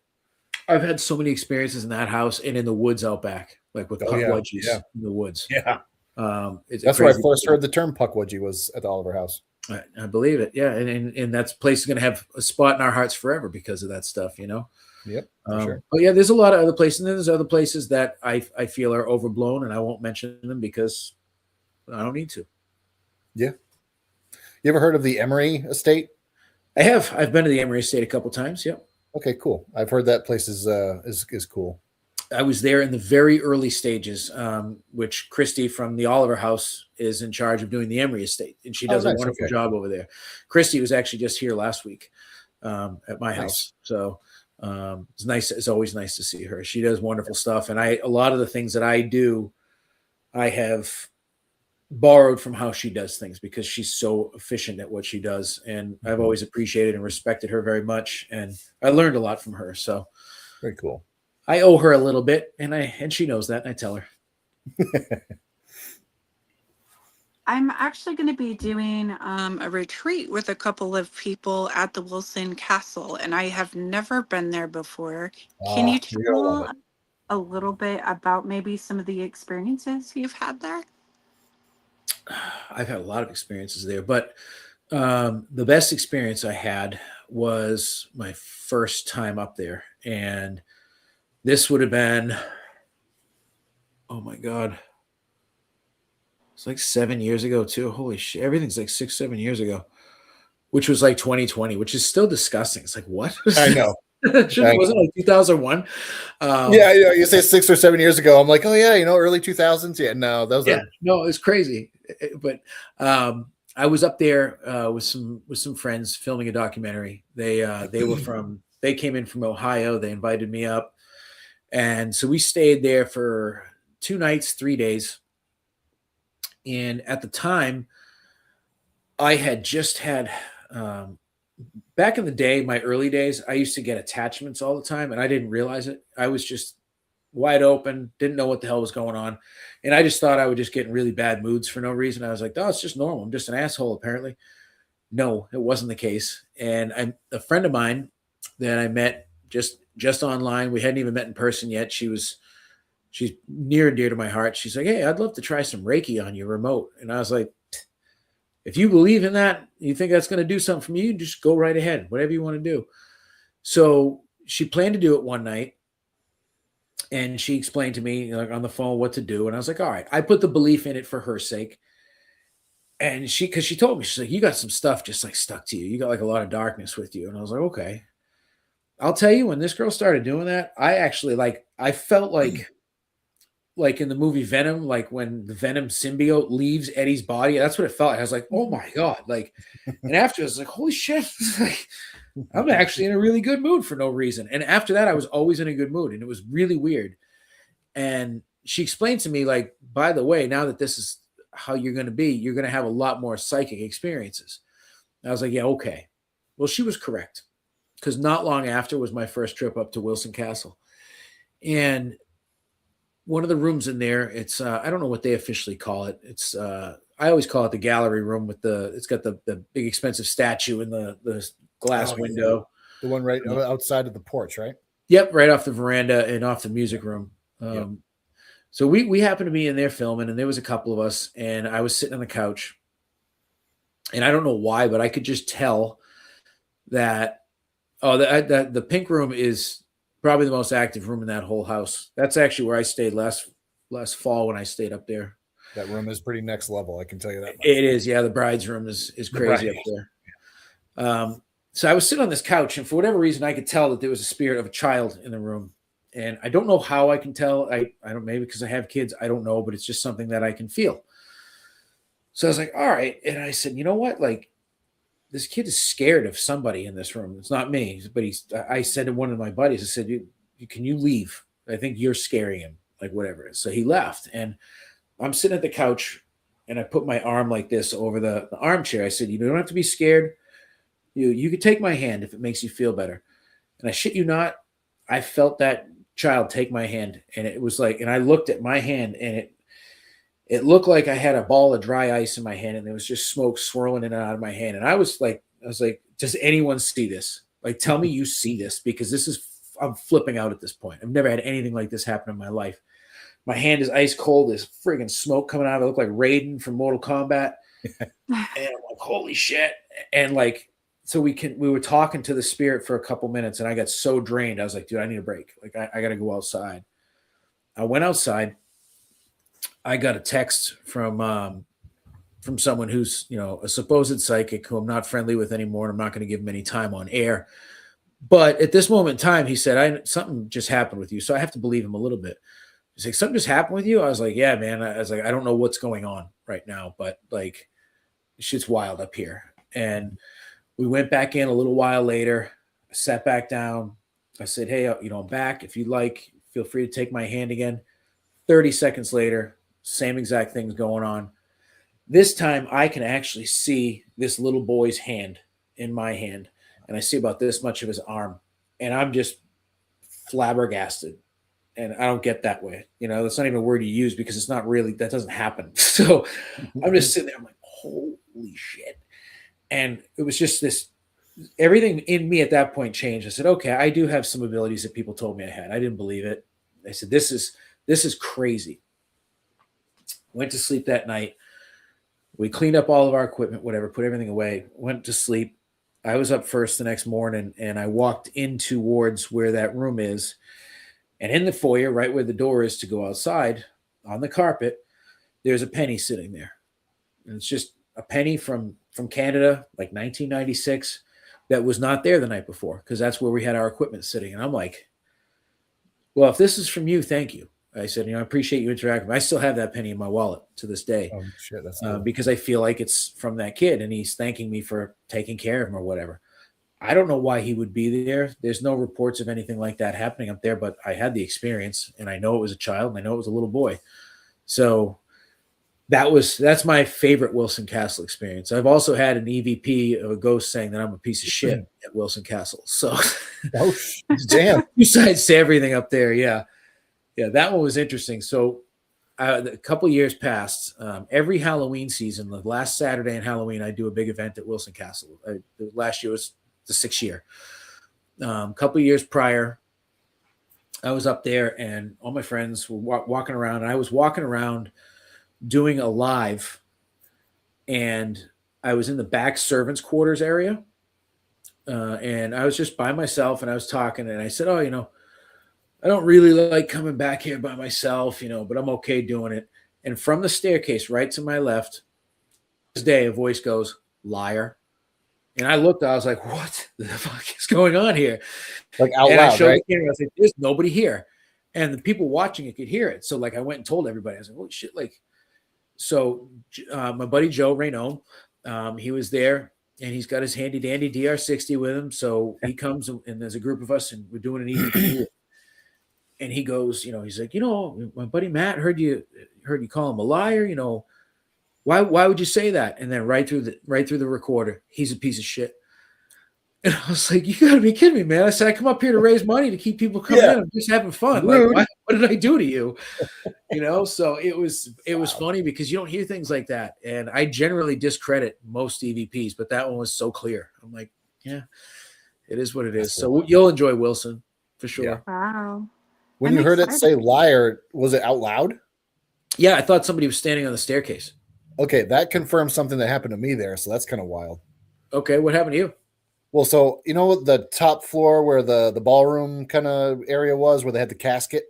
I've had so many experiences in that house and in the woods out back, like with puckwudgies in the woods. Yeah. That's where I first heard the term puckwudgie was at the Oliver House. I believe it. Yeah. And that place is going to have a spot in our hearts forever because of that stuff, you know? Yep. For sure. But yeah, there's a lot of other places. And then there's other places that I feel are overblown, and I won't mention them because I don't need to. Yeah. You ever heard of the Emery Estate? I have. I've been to the Emery Estate a couple times. Yep. Okay, cool. I've heard that place is cool. I was there in the very early stages, which Christy from the Oliver House is in charge of doing the Emery Estate, and she does a wonderful job over there. Christy was actually just here last week at my house, so it's nice. It's always nice to see her. She does wonderful stuff, and a lot of the things that I do, I have borrowed from how she does things because she's so efficient at what she does, and I've always appreciated and respected her very much, and I learned a lot from her. So very cool. I owe her a little bit, and she knows that, and I tell her. I'm actually going to be doing a retreat with a couple of people at the Wilson Castle, and I have never been there before. Can you tell a little bit about maybe some of the experiences you've had there? I've had a lot of experiences there, but the best experience I had was my first time up there, and this would have been, oh my God, it's like 7 years ago too. Holy shit, everything's like 6-7 years ago, which was like 2020, which is still disgusting. It's like, what? I know. It wasn't like 2001. Yeah, you say 6 or 7 years ago. I'm like, oh yeah, early 2000s. Yeah, no, that was no, it's crazy. But I was up there with some friends filming a documentary. They came in from Ohio. They invited me up, and so we stayed there for 2 nights, 3 days. And at the time, I had just had. Back in the day, my early days, I used to get attachments all the time, and I didn't realize it. I was just wide open, didn't know what the hell was going on. And I just thought I would just get in really bad moods for no reason. I was like, oh, it's just normal. I'm just an asshole, apparently. No, it wasn't the case. And a friend of mine that I met just online, we hadn't even met in person yet. She's near and dear to my heart. She's like, hey, I'd love to try some Reiki on your remote. And I was like, if you believe in that, you think that's going to do something for you, just go right ahead, whatever you want to do. So she planned to do it one night, and she explained to me on the phone what to do. And I was like, all right, I put the belief in it for her sake. And because she told me, she's like, you got some stuff just like stuck to you. You got like a lot of darkness with you. And I was like, okay. I'll tell you, when this girl started doing that, I actually I felt like in the movie Venom, like when the Venom symbiote leaves Eddie's body, that's what it felt like. I was like, oh my God. And after I was like, holy shit, I'm actually in a really good mood for no reason. And after that, I was always in a good mood, and it was really weird. And she explained to me, like, by the way, now that this is, how you're going to be. You're going to have a lot more psychic experiences. And I was like, yeah, okay. Well, she was correct, because not long after was my first trip up to Wilson Castle. And one of the rooms in there, it's I don't know what they officially call it. It's I always call it the gallery room with it's got the big expensive statue in the glass window. Yeah. The one right outside of the porch, right? Yep, right off the veranda and off the music room. Yep. So we happened to be in there filming, and there was a couple of us, and I was sitting on the couch, and I don't know why, but I could just tell that the pink room is probably the most active room in that whole house. That's actually where I stayed last fall when I stayed up there. That room is pretty next level, I can tell you that much. It is, yeah. The bride's room is crazy up there. So I was sitting on this couch, and for whatever reason, I could tell that there was a spirit of a child in the room. And I don't know how I can tell. I don't, maybe because I have kids, I don't know, but it's just something that I can feel. So I was like, all right. And I said, you know what? Like, this kid is scared of somebody in this room. It's not me, but I said to one of my buddies, I said, can you leave? I think you're scaring him, like whatever it is. So he left, and I'm sitting at the couch, and I put my arm like this over the armchair. I said, you don't have to be scared. You could take my hand if it makes you feel better. And I shit you not, I felt that child take my hand, and it was like, and I looked at my hand, and it looked like I had a ball of dry ice in my hand, and there was just smoke swirling in and out of my hand. And I was like, does anyone see this? Like, tell me you see this, because I'm flipping out at this point. I've never had anything like this happen in my life. My hand is ice cold. There's friggin' smoke coming out of it. I look like Raiden from Mortal Kombat. And I'm like, holy shit. And like, so we were talking to the spirit for a couple minutes, and I got so drained. I was like, dude, I need a break. Like, I got to go outside. I went outside. I got a text from someone who's, a supposed psychic who I'm not friendly with anymore. And I'm not going to give him any time on air. But at this moment in time, he said, something just happened with you. So I have to believe him a little bit. He's like, something just happened with you? I was like, yeah, man. I was like, I don't know what's going on right now, but like, shit's wild up here. And we went back in a little while later. I sat back down. I said, hey, I'm back. If you'd like, feel free to take my hand again. 30 seconds later, same exact things going on. This time I can actually see this little boy's hand in my hand, and I see about this much of his arm, and I'm just flabbergasted. And I don't get that way. That's not even a word you use, because it's not really, that doesn't happen. So I'm just sitting there. I'm like, holy shit. And it was just this, everything in me at that point changed. I said, okay, I do have some abilities that people told me I had. I didn't believe it. I said, this is crazy. Went to sleep that night. We cleaned up all of our equipment, whatever, put everything away, went to sleep. I was up first the next morning, and I walked in towards where that room is. And in the foyer, right where the door is to go outside, on the carpet, there's a penny sitting there. And it's just a penny from Canada, like 1996, that was not there the night before, because that's where we had our equipment sitting. And I'm like, well, if this is from you, thank you. I said, I appreciate you interacting. I still have that penny in my wallet to this day. Oh, shit, that's cool. Because I feel like it's from that kid, and he's thanking me for taking care of him or whatever. I don't know why he would be there. There's no reports of anything like that happening up there, but I had the experience, and I know it was a child, and I know it was a little boy. So that's my favorite Wilson Castle experience. I've also had an EVP of a ghost saying that I'm a piece of shit at Wilson Castle. So damn. Two sides to everything up there. Yeah. Yeah. That one was interesting. So a couple of years passed. Every Halloween season, the last Saturday in Halloween, I do a big event at Wilson Castle. Last year was the 6th year. A couple of years prior, I was up there, and all my friends were walking around, and I was walking around doing a live, and I was in the back servants' quarters area, and I was just by myself, and I was talking, and I said, I don't really like coming back here by myself, but I'm okay doing it. And from the staircase right to my left, this day, a voice goes, liar. And I looked, I was like, what the fuck is going on here? Like out and loud, I showed right? the camera, I was like, there's nobody here. And the people watching it could hear it. So like I went and told everybody. I was like, holy shit. So my buddy Joe Rayno, he was there, and he's got his handy dandy DR60 with him. So he comes, and there's a group of us, and we're doing an EVP. And he goes, he's like, my buddy Matt heard you call him a liar. Why would you say that? And then right through the recorder, he's a piece of shit. And I was like, you gotta be kidding me, man. I said, I come up here to raise money to keep people coming Yeah. in. I'm just having fun. Like, Rude. what did I do to you? So it was funny because you don't hear things like that. And I generally discredit most EVPs, but that one was so clear. I'm like, yeah, it is what it is. So you'll enjoy Wilson for sure. Yeah. Wow. When I'm you heard it excited. say liar, was it out loud? Yeah, I thought somebody was standing on the staircase. Okay, that confirms something that happened to me there, so that's kind of wild. Okay, what happened to you? Well, so you know the top floor where the ballroom kind of area was, where they had the casket.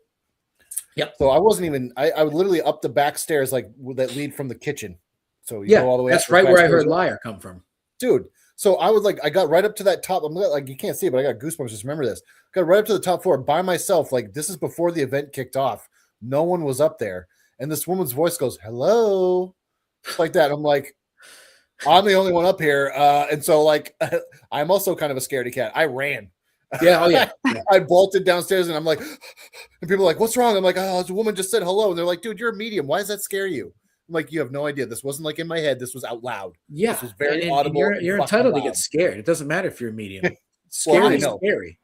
Yep. So I wasn't even. I was literally up the back stairs, like that lead from the kitchen. So you Yeah, go all the way. that's up the right back where I stairs. heard liar come from. Dude. So I was like, I got right up to that top. I'm like, you can't see it, but I got goosebumps. Just remember this. Got right up to the top floor by myself. Like this is before the event kicked off. No one was up there, and this woman's voice goes, "Hello," like that. I'm like, I'm the only one up here, and so like, I'm also kind of a scaredy cat. I ran. Yeah, oh yeah. I bolted downstairs, and I'm like, and people are like, "What's wrong?" I'm like, "Oh, this woman just said hello," and they're like, "Dude, you're a medium. Why does that scare you?" I'm like, "You have no idea. This wasn't like in my head. This was out loud. Yeah, This was very and audible. you're and entitled to loud. get scared. It doesn't matter if you're a medium. Well, Scary I is know. scary.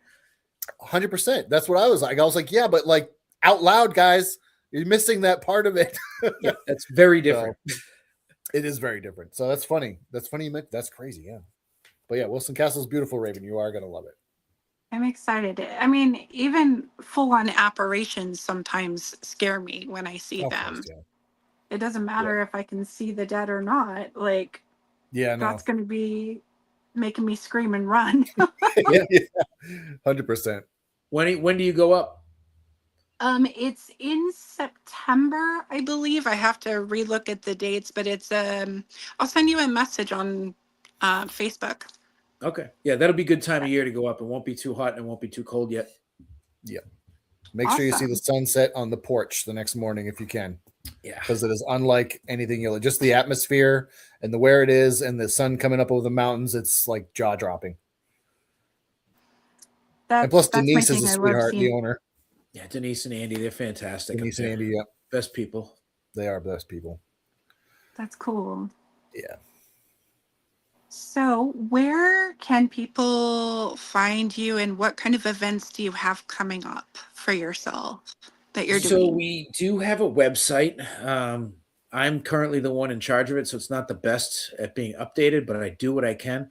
100%. That's what I was like. I was like, yeah, but like out loud, guys, you're missing that part of it. Yeah, that's very different. So, it is very different. So that's funny. That's funny. That's crazy. Yeah. But yeah, Wilson Castle's beautiful, Raven. You are going to love it. I'm excited. I mean, even full-on apparitions sometimes scare me when I see them. Course, yeah. It doesn't matter if I can see the dead or not. Like, yeah, no. That's going to be making me scream and run. Yeah, 100%. When do you go up? It's in September, I believe. I have to relook at the dates, but it's I'll send you a message on Facebook. Okay. Yeah, that'll be a good time of year to go up. It won't be too hot and it won't be too cold yet. Yeah. Make sure you see the sunset on the porch the next morning if you can. Yeah. Because it is unlike anything you'll just the atmosphere and the where it is and the sun coming up over the mountains, it's like jaw dropping. And plus Denise is a sweetheart, the owner. Yeah, Denise and Andy, they're fantastic. Denise and Andy, yeah. Best people. They are best people. That's cool. Yeah. So where can people find you and what kind of events do you have coming up for yourself that you're doing? So we do have a website. I'm currently the one in charge of it, so it's not the best at being updated, but I do what I can.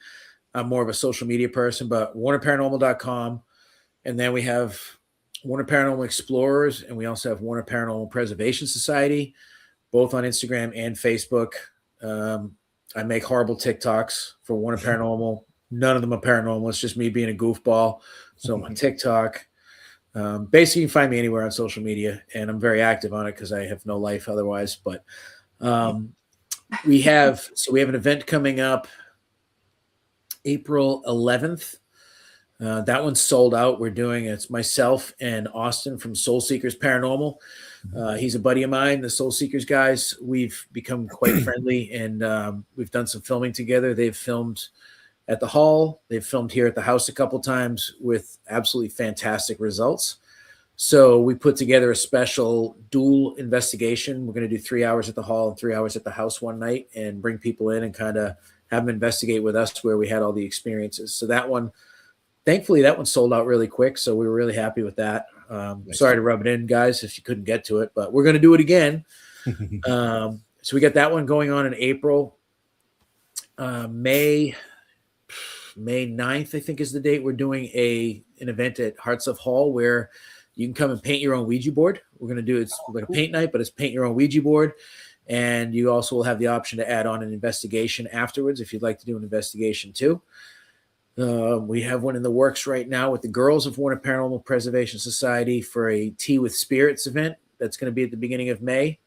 I'm more of a social media person, but warnerparanormal.com. And then we have Warner Paranormal Explorers, and we also have Warner Paranormal Preservation Society, both on Instagram and Facebook. I make horrible TikToks for Warner Paranormal. None of them are paranormal. It's just me being a goofball. So I'm on TikTok. Basically, you can find me anywhere on social media, and I'm very active on it because I have no life otherwise. But we have an event coming up April 11th. That one's sold out. It's myself and Austin from Soul Seekers Paranormal. He's a buddy of mine, the Soul Seekers guys. We've become quite friendly, and we've done some filming together. They've filmed at the hall. They've filmed here at the house a couple times with absolutely fantastic results. So we put together a special dual investigation. We're going to do 3 hours at the hall and 3 hours at the house one night and bring people in and kind of have them investigate with us where we had all the experiences. So that one, thankfully, that one sold out really quick. So we were really happy with that. Sorry to rub it in, guys, if you couldn't get to it, but we're going to do it again. So we got that one going on in April. May 9th, I think, is the date. We're doing an event at Hearts of Hall where you can come and paint your own Ouija board. We're going to do it's like a paint night, but it's paint your own Ouija board. And you also will have the option to add on an investigation afterwards if you'd like to do an investigation too. We have one in the works right now with the girls of Warner Paranormal Preservation Society for a Tea with Spirits event. That's going to be at the beginning of May.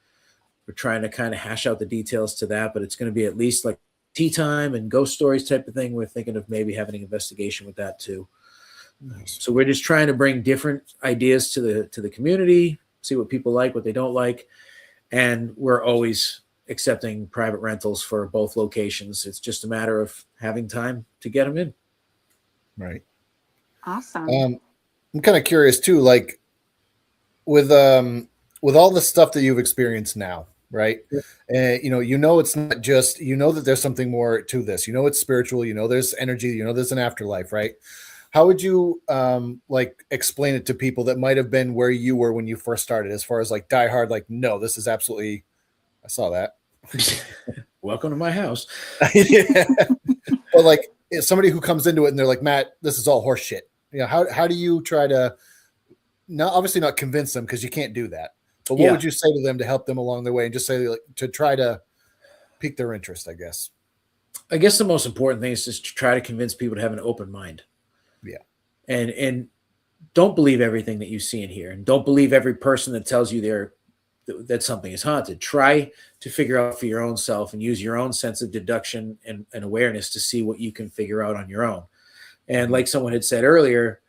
We're trying to kind of hash out the details to that, but it's going to be at least like tea time and ghost stories type of thing. We're thinking of maybe having an investigation with that too. Nice. So we're just trying to bring different ideas to the community, see what people like, what they don't like. And we're always accepting private rentals for both locations. It's just a matter of having time to get them in. Right. Awesome. I'm kind of curious too, like with all the stuff that you've experienced now, right? And you know it's not just, that there's something more to this. It's spiritual. There's energy. There's an afterlife, right? How would you like explain it to people that might have been where you were when you first started, as far as like die hard, like, no, this is absolutely, I saw that. Welcome to my house. Yeah. But like somebody who comes into it and they're like, Matt, this is all horse shit. How do you try to, obviously not convince them, because you can't do that. But what would you say to them to help them along their way, and just say, like, to try to pique their interest, I guess? I guess the most important thing is just to try to convince people to have an open mind. Yeah. And don't believe everything that you see and hear, and don't believe every person that tells you that something is haunted. Try to figure out for your own self and use your own sense of deduction and awareness to see what you can figure out on your own. And like someone had said earlier,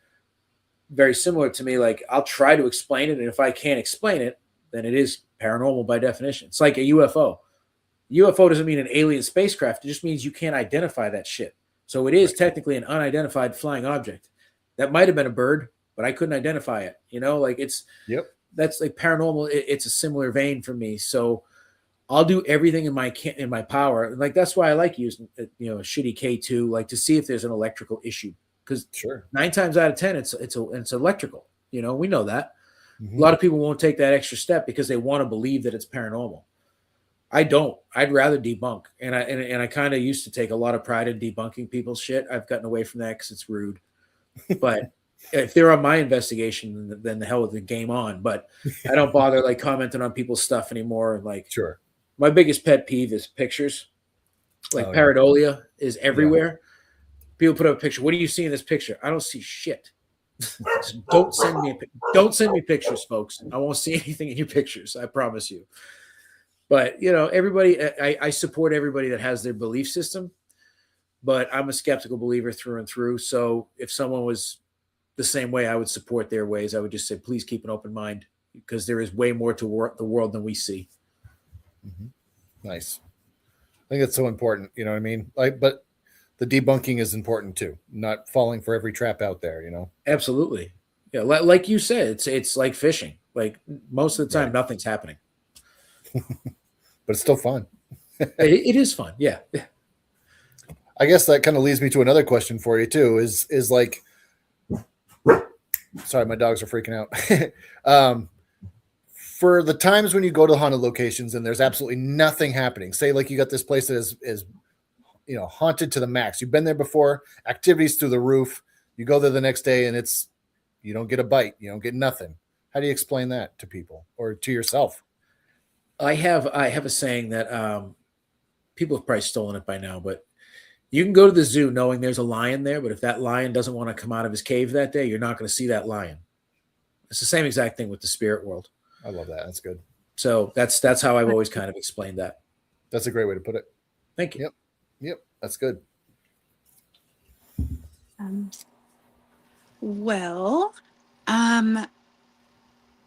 very similar to me, like, I'll try to explain it, and if I can't explain it, then it is paranormal by definition. It's like a UFO. UFO doesn't mean an alien spacecraft. It just means you can't identify that shit. So it is technically an unidentified flying object. That might have been a bird, but I couldn't identify it. Like, that's like paranormal. It's a similar vein for me. So I'll do everything in my power. Like, that's why I like using a shitty K2, like, to see if there's an electrical issue, because 9 times out of 10 it's electrical. We know that. A lot of people won't take that extra step because they want to believe that it's paranormal. I don't. I'd rather debunk, and I kind of used to take a lot of pride in debunking people's shit. I've gotten away from that because it's rude. But if they're on my investigation, then the hell with the game on. But I don't bother like commenting on people's stuff anymore. Like, my biggest pet peeve is pictures. Like, pareidolia is everywhere. People put up a picture. What do you see in this picture? I don't see shit. Don't send me pictures, folks. I won't see anything in your pictures. I promise you. But everybody, I support everybody that has their belief system, but I'm a skeptical believer through and through. So if someone was the same way, I would support their ways. I would just say, please keep an open mind, because there is way more to the world than we see. Nice. I think that's so important. You know what I mean? But the debunking is important too. Not falling for every trap out there. Absolutely. Yeah, like you said, it's like fishing. Like, most of the time, nothing's happening. But it's still fun. It is fun. Yeah. I guess that kind of leads me to another question for you too, is like, sorry, my dogs are freaking out. For the times when you go to haunted locations and there's absolutely nothing happening, say like you got this place that is haunted to the max. You've been there before, activities through the roof. You go there the next day and you don't get a bite. You don't get nothing. How do you explain that to people or to yourself? I have a saying that people have probably stolen it by now, but you can go to the zoo knowing there's a lion there, but if that lion doesn't want to come out of his cave that day, you're not going to see that lion. It's the same exact thing with the spirit world. I love that. That's good. So that's how I've always kind of explained that. That's a great way to put it. Thank you. Yep. That's good.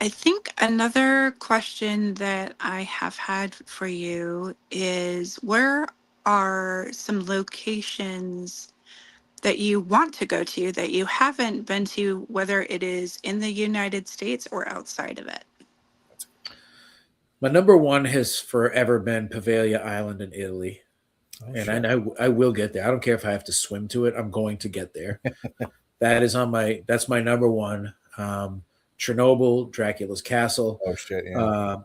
I think another question that I have had for you is, where are some locations that you want to go to that you haven't been to, whether it is in the United States or outside of it? My number one has forever been Poveglia Island in Italy. I will get there. I don't care if I have to swim to it. I'm going to get there. That's my number one. Chernobyl, Dracula's castle. Oh shit! Yeah.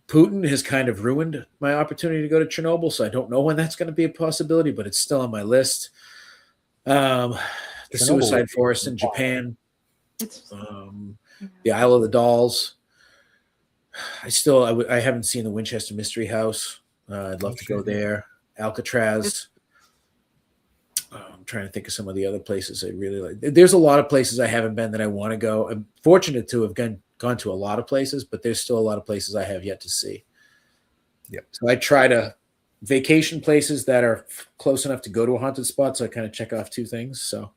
Putin has kind of ruined my opportunity to go to Chernobyl, so I don't know when that's going to be a possibility, but it's still on my list. The Suicide Forest in Japan, the Isle of the Dolls. I haven't seen the Winchester Mystery House. I'd love to go there. Alcatraz. I'm trying to think of some of the other places I really like. There's a lot of places I haven't been that I want to go. I'm fortunate to have gone to a lot of places, but there's still a lot of places I have yet to see. Yep. So I try to vacation places that are close enough to go to a haunted spot, so I kind of check off 2 things. So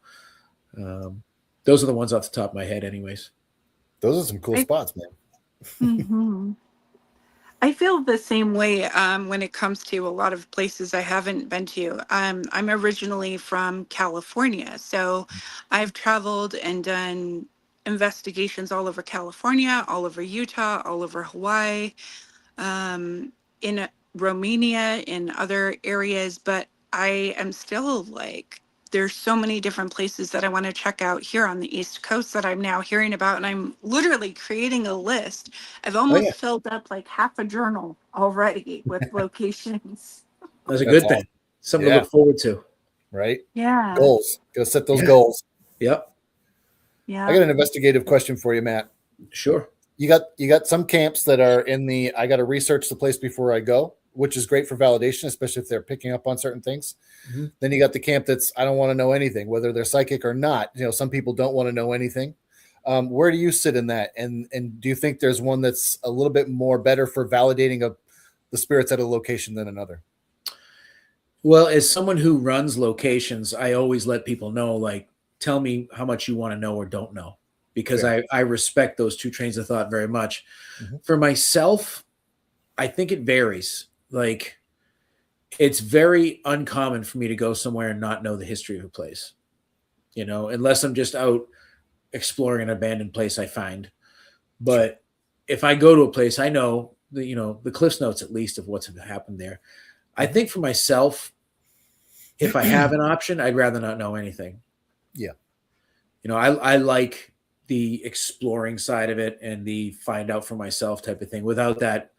those are the ones off the top of my head anyways. Those are some cool spots, man. Mm-hmm. I feel the same way when it comes to a lot of places I haven't been to. I'm originally from California, so I've traveled and done investigations all over California, all over Utah, all over Hawaii. in Romania, in other areas, but I am still like, there's so many different places that I want to check out here on the East Coast that I'm now hearing about. And I'm literally creating a list. I've Oh yeah, almost filled up like half a journal already with locations. that's a That's good thing. awesome. Something to Yeah. look forward to. Right. Yeah. Goals. Gotta set those Yeah. goals. Yep. I Yeah. got an investigative question for you, Matt. Sure. You got some camps that are in the I got to research the place before I go, which is great for validation, especially if they're picking up on certain things. Mm-hmm. Then you got the camp that's I don't want to know anything, whether they're psychic or not. Some people don't want to know anything. Where do you sit in that? And do you think there's one that's a little bit more better for validating of the spirits at a location than another? Well, as someone who runs locations, I always let people know, like, tell me how much you want to know or don't know, because I respect those two trains of thought very much. Mm-hmm. For myself, I think it varies. Like, it's very uncommon for me to go somewhere and not know the history of a place, unless I'm just out exploring an abandoned place I find. But if I go to a place, I know the Cliffs Notes, at least, of what's happened there. I think for myself, if I have an option, I'd rather not know anything. Yeah. I like the exploring side of it and the find out for myself type of thing without that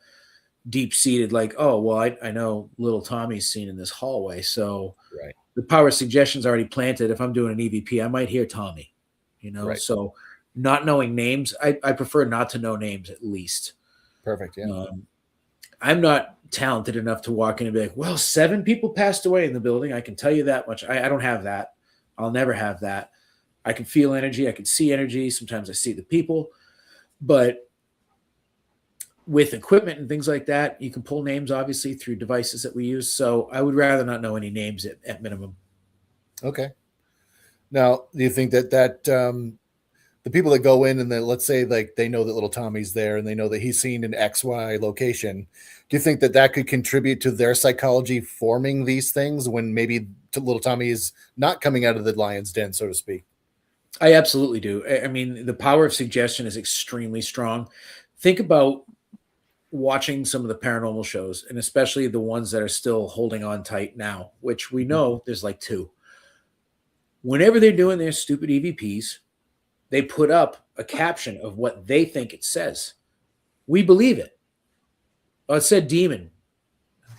deep seated, like, oh, well, I know little Tommy's seen in this hallway. So Right. the power of suggestion is already planted. If I'm doing an EVP, I might hear Tommy, Right. So not knowing names, I prefer not to know names at least. Perfect. Yeah. I'm not talented enough to walk in and be like, well, 7 people passed away in the building. I can tell you that much. I don't have that. I'll never have that. I can feel energy. I can see energy. Sometimes I see the people. But with equipment and things like that, you can pull names, obviously, through devices that we use. So I would rather not know any names at minimum. Okay. Now, do you think that the people that go in and then let's say like they know that little Tommy's there and they know that he's seen in XY location, do you think that could contribute to their psychology forming these things when maybe little Tommy is not coming out of the lion's den, so to speak? I absolutely do. I mean, the power of suggestion is extremely strong. Think about watching some of the paranormal shows, and especially the ones that are still holding on tight now, which we know there's like 2. Whenever they're doing their stupid EVPs, they put up a caption of what they think it says. We believe it. Oh, it said demon.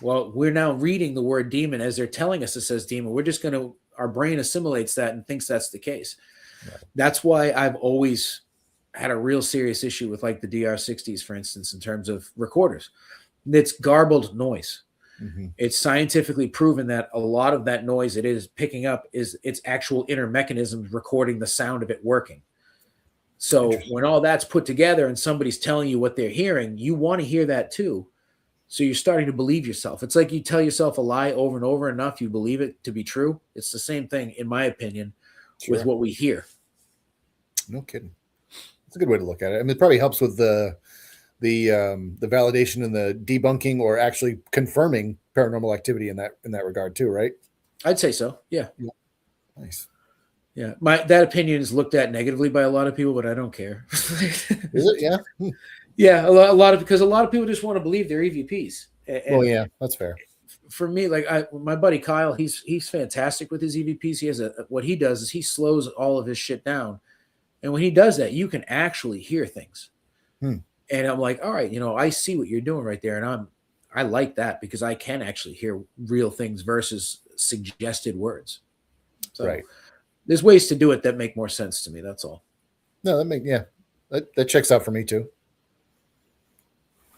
Well, we're now reading the word demon as they're telling us it says demon. We're just going to, our brain assimilates that and thinks that's the case. Right. That's why I've always had a real serious issue with like the DR60s, for instance, in terms of recorders. It's garbled noise. Mm-hmm. It's scientifically proven that a lot of that noise it is picking up is its actual inner mechanisms recording the sound of it working. So when all that's put together and somebody's telling you what they're hearing, you want to hear that too. So you're starting to believe yourself. It's like you tell yourself a lie over and over enough, you believe it to be true. It's the same thing, in my opinion, with what we hear. No kidding. That's a good way to look at it. I mean, it probably helps with the validation and the debunking or actually confirming paranormal activity in that regard too, right? I'd say so. Yeah. Nice. Yeah. That opinion is looked at negatively by a lot of people, but I don't care. Is it? Yeah. Yeah. Because a lot of people just want to believe they're EVPs. Well, yeah, that's fair. For me, like my buddy Kyle, he's fantastic with his EVPs. He has what he does is he slows all of his shit down. And when he does that, you can actually hear things. And I'm like, all right, I see what you're doing right there. And I like that because I can actually hear real things versus suggested words. So right. There's ways to do it that make more sense to me. That's all. No, that checks out for me too.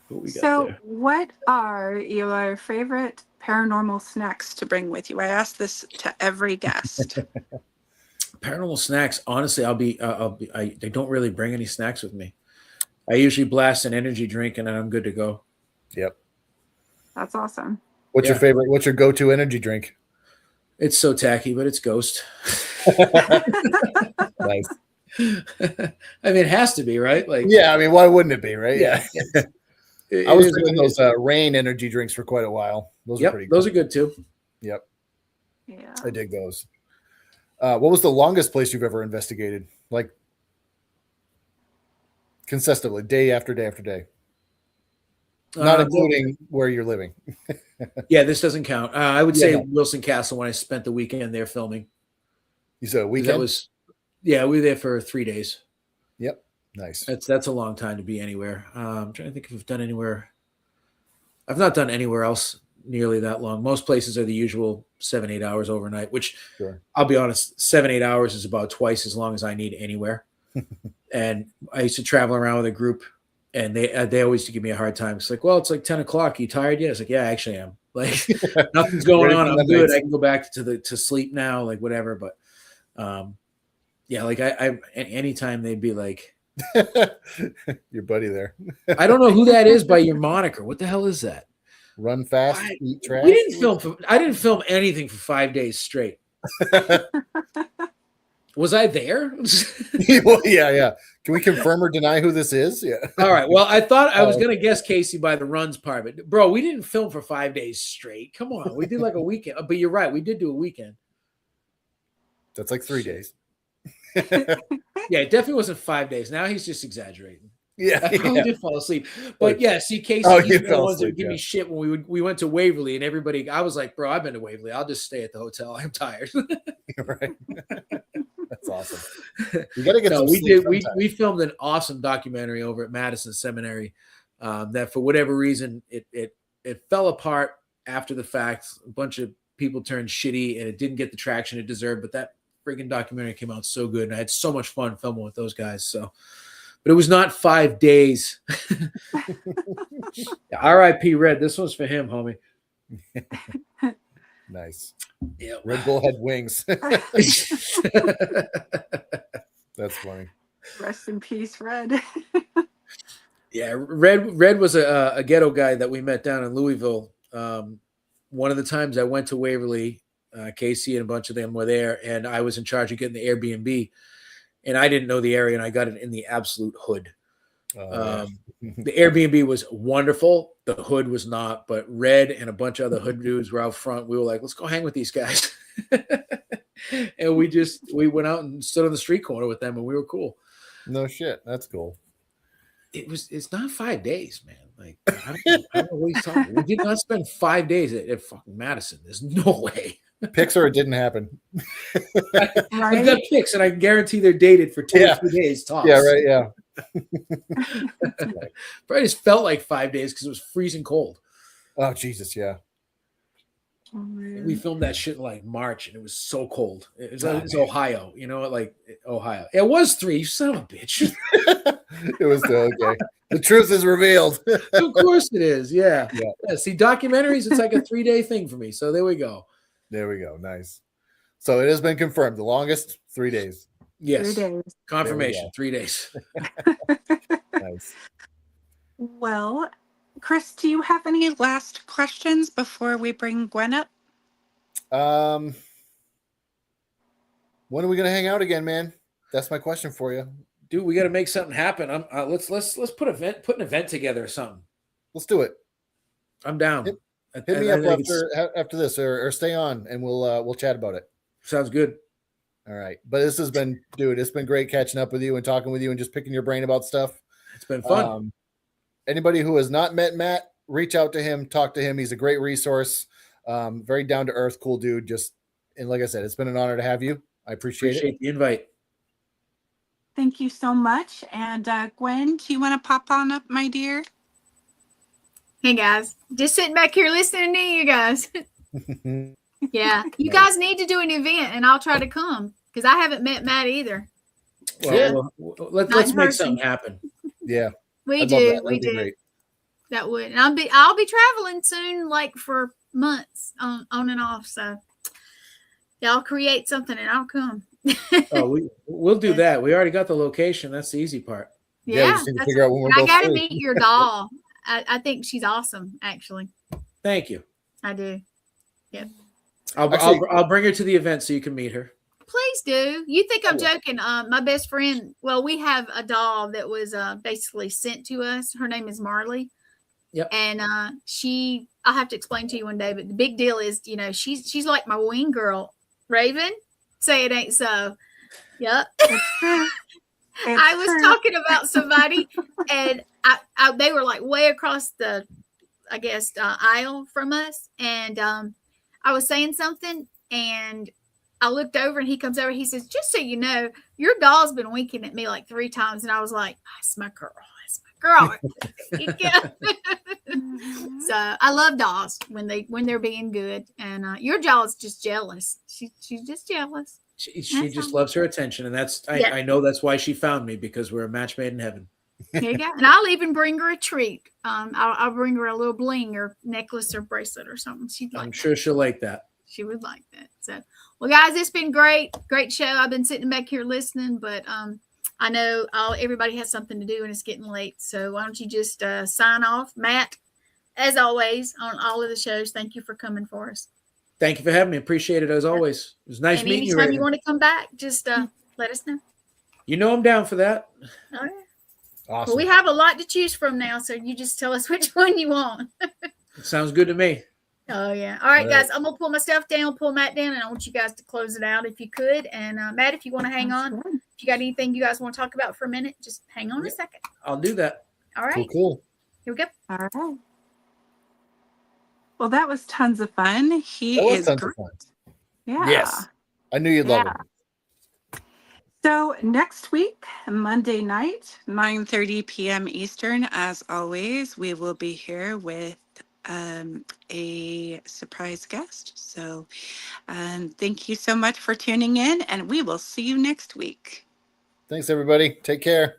What are your favorite paranormal snacks to bring with you? I ask this to every guest. Paranormal snacks. Honestly, I don't really bring any snacks with me. I usually blast an energy drink and then I'm good to go. Yep. That's awesome. What's your favorite? What's your go-to energy drink? It's so tacky, but it's Ghost. Nice. I mean, it has to be, right? Like, yeah. I mean, why wouldn't it be, right? Yeah. I was drinking those rain energy drinks for quite a while. Those are pretty. Those are good too. Yep. Yeah. I dig those. What was the longest place you've ever investigated? Like consistently, day after day after day? Not including where you're living. Yeah, this doesn't count. I would say no. Wilson Castle when I spent the weekend there filming. You said a weekend? That was, yeah, we were there for 3 days. Yep. Nice. That's a long time to be anywhere. I'm trying to think if I've done anywhere. I've not done anywhere else nearly that long. Most places are the usual 7-8 hours overnight, which Sure. I'll be honest, 7-8 hours is about twice as long as I need anywhere. And I used to travel around with a group, and they always used to give me a hard time. It's like, well, it's like 10 o'clock. You tired yet? It's like, yeah, I actually am. Like, nothing's going on. I'm good. I can go back to sleep now, like whatever. But yeah, like I anytime they'd be like, your buddy there. I don't know who that is by your moniker. What the hell is that? Run fast, eat trash. I didn't film anything for 5 days straight. Was I there? Well, yeah. Can we confirm or deny who this is? Yeah. All right. Well, I thought I was going to guess Casey by the runs part, but bro, we didn't film for 5 days straight. Come on. We did like a weekend, but you're right. We did do a weekend. That's like 3 days. Yeah, it definitely wasn't 5 days. Now he's just exaggerating. Yeah. I probably did fall asleep. But yeah, see, Casey, he's the ones that give me shit when we went to Waverly, and everybody, I was like, bro, I've been to Waverly. I'll just stay at the hotel. I'm tired. Right. That's awesome. You got to get some sleep we filmed an awesome documentary over at Madison Seminary that for whatever reason it fell apart after the fact. A bunch of people turned shitty and it didn't get the traction it deserved, but that freaking documentary came out so good and I had so much fun filming with those guys. So, but it was not 5 days. R.I.P. Red. This one's for him, homie. Nice. Yeah. Red Bull had wings. That's funny. Rest in peace, Red. Yeah, Red was a ghetto guy that we met down in Louisville. One of the times I went to Waverly, Casey and a bunch of them were there, and I was in charge of getting the Airbnb, and I didn't know the area, and I got it in the absolute hood. The Airbnb was wonderful. The hood was not, but Red and a bunch of other hood dudes were out front. We were like, let's go hang with these guys. And we went out and stood on the street corner with them and we were cool. No shit. That's cool. It's not 5 days, man. Like, I don't know what he's talking. We did not spend 5 days at fucking Madison. There's no way. Pics or it didn't happen. I've got pics and I can guarantee they're dated for 2 or 3 days tops. Yeah, right. Yeah. But it just felt like 5 days because it was freezing cold. Oh, Jesus. Yeah. We filmed that shit in like March and it was so cold. It was Ohio, like Ohio. It was 3, you son of a bitch. It was okay. The truth is revealed. Of course it is. Yeah. See, documentaries, it's like a 3-day thing for me. So there we go. There we go. Nice. So it has been confirmed. The longest 3 days. Yes. 3 days. Confirmation. 3 days. Nice. Well, Chris, do you have any last questions before we bring Gwen up? When are we gonna hang out again, man? That's my question for you. Dude, we got to make something happen. Let's put an event together or something. Let's do it. I'm down. Hit me up after this, or stay on, and we'll chat about it. Sounds good. All right, but this has been, dude. It's been great catching up with you and talking with you and just picking your brain about stuff. It's been fun. Anybody who has not met Matt, reach out to him, talk to him. He's a great resource. Very down to earth, cool dude. And like I said, it's been an honor to have you. I appreciate it. The invite. Thank you so much. And Gwen, do you want to pop on up, my dear? Hey guys, just sitting back here listening to you guys. Yeah, you guys need to do an event, and I'll try to come because I haven't met Matt either. Well, let's make something happen. Yeah, we I'd do. love that. We That'd be do. great. That would, and I'll be traveling soon, like for months on and off. So y'all create something, and I'll come. We'll do that. We already got the location. That's the easy part. Yeah, we just need to figure out when we're both I gotta free. meet your doll. I think she's awesome. Actually, Thank you. I do. Yep. I'll bring her to the event so you can meet her. Please do. You think I'm joking? My best friend. Well, we have a doll that was basically sent to us. Her name is Marley. Yep. And I'll have to explain to you one day. But the big deal is, she's like my wing girl. Raven, say it ain't so. Yep. I was talking about somebody, and they were like way across the I guess, aisle from us. And I was saying something, and I looked over, and he comes over. He says, "Just so you know, your doll's been winking at me like 3 times." And I was like, "That's my girl. That's my girl." So I love dolls when they're being good. And your doll's just jealous. She's just jealous. She just loves her attention, and that's Yeah. I know that's why she found me, because we're a match made in heaven. There you go. And I'll even bring her a treat. I'll bring her a little bling or necklace or bracelet or something. She'd like. I'm sure she'll like that. She would like that. So, well, guys, it's been great show. I've been sitting back here listening, but I know everybody has something to do, and it's getting late. So why don't you just sign off, Matt? As always on all of the shows, thank you for coming for us. Thank you for having me. Appreciate it as always. It was nice And meeting you. anytime Raven. you want to come back, just let us know. You know I'm down for that. All right. Awesome. Well, we have a lot to choose from now, so you just tell us which one you want. Sounds good to me. Oh, yeah. All right, guys, I'm going to pull my stuff down, pull Matt down, and I want you guys to close it out if you could. And Matt, if you want to hang on, if you got anything you guys want to talk about for a minute, just hang on a second. I'll do that. All right. Cool. Here we go. All right. Well, that was tons of fun. He That was is tons great. of fun. Yeah. Yes. I knew you'd love it. So next week, Monday night, 9:30 p.m. Eastern, as always, we will be here with a surprise guest. So thank you so much for tuning in, and we will see you next week. Thanks, everybody. Take care.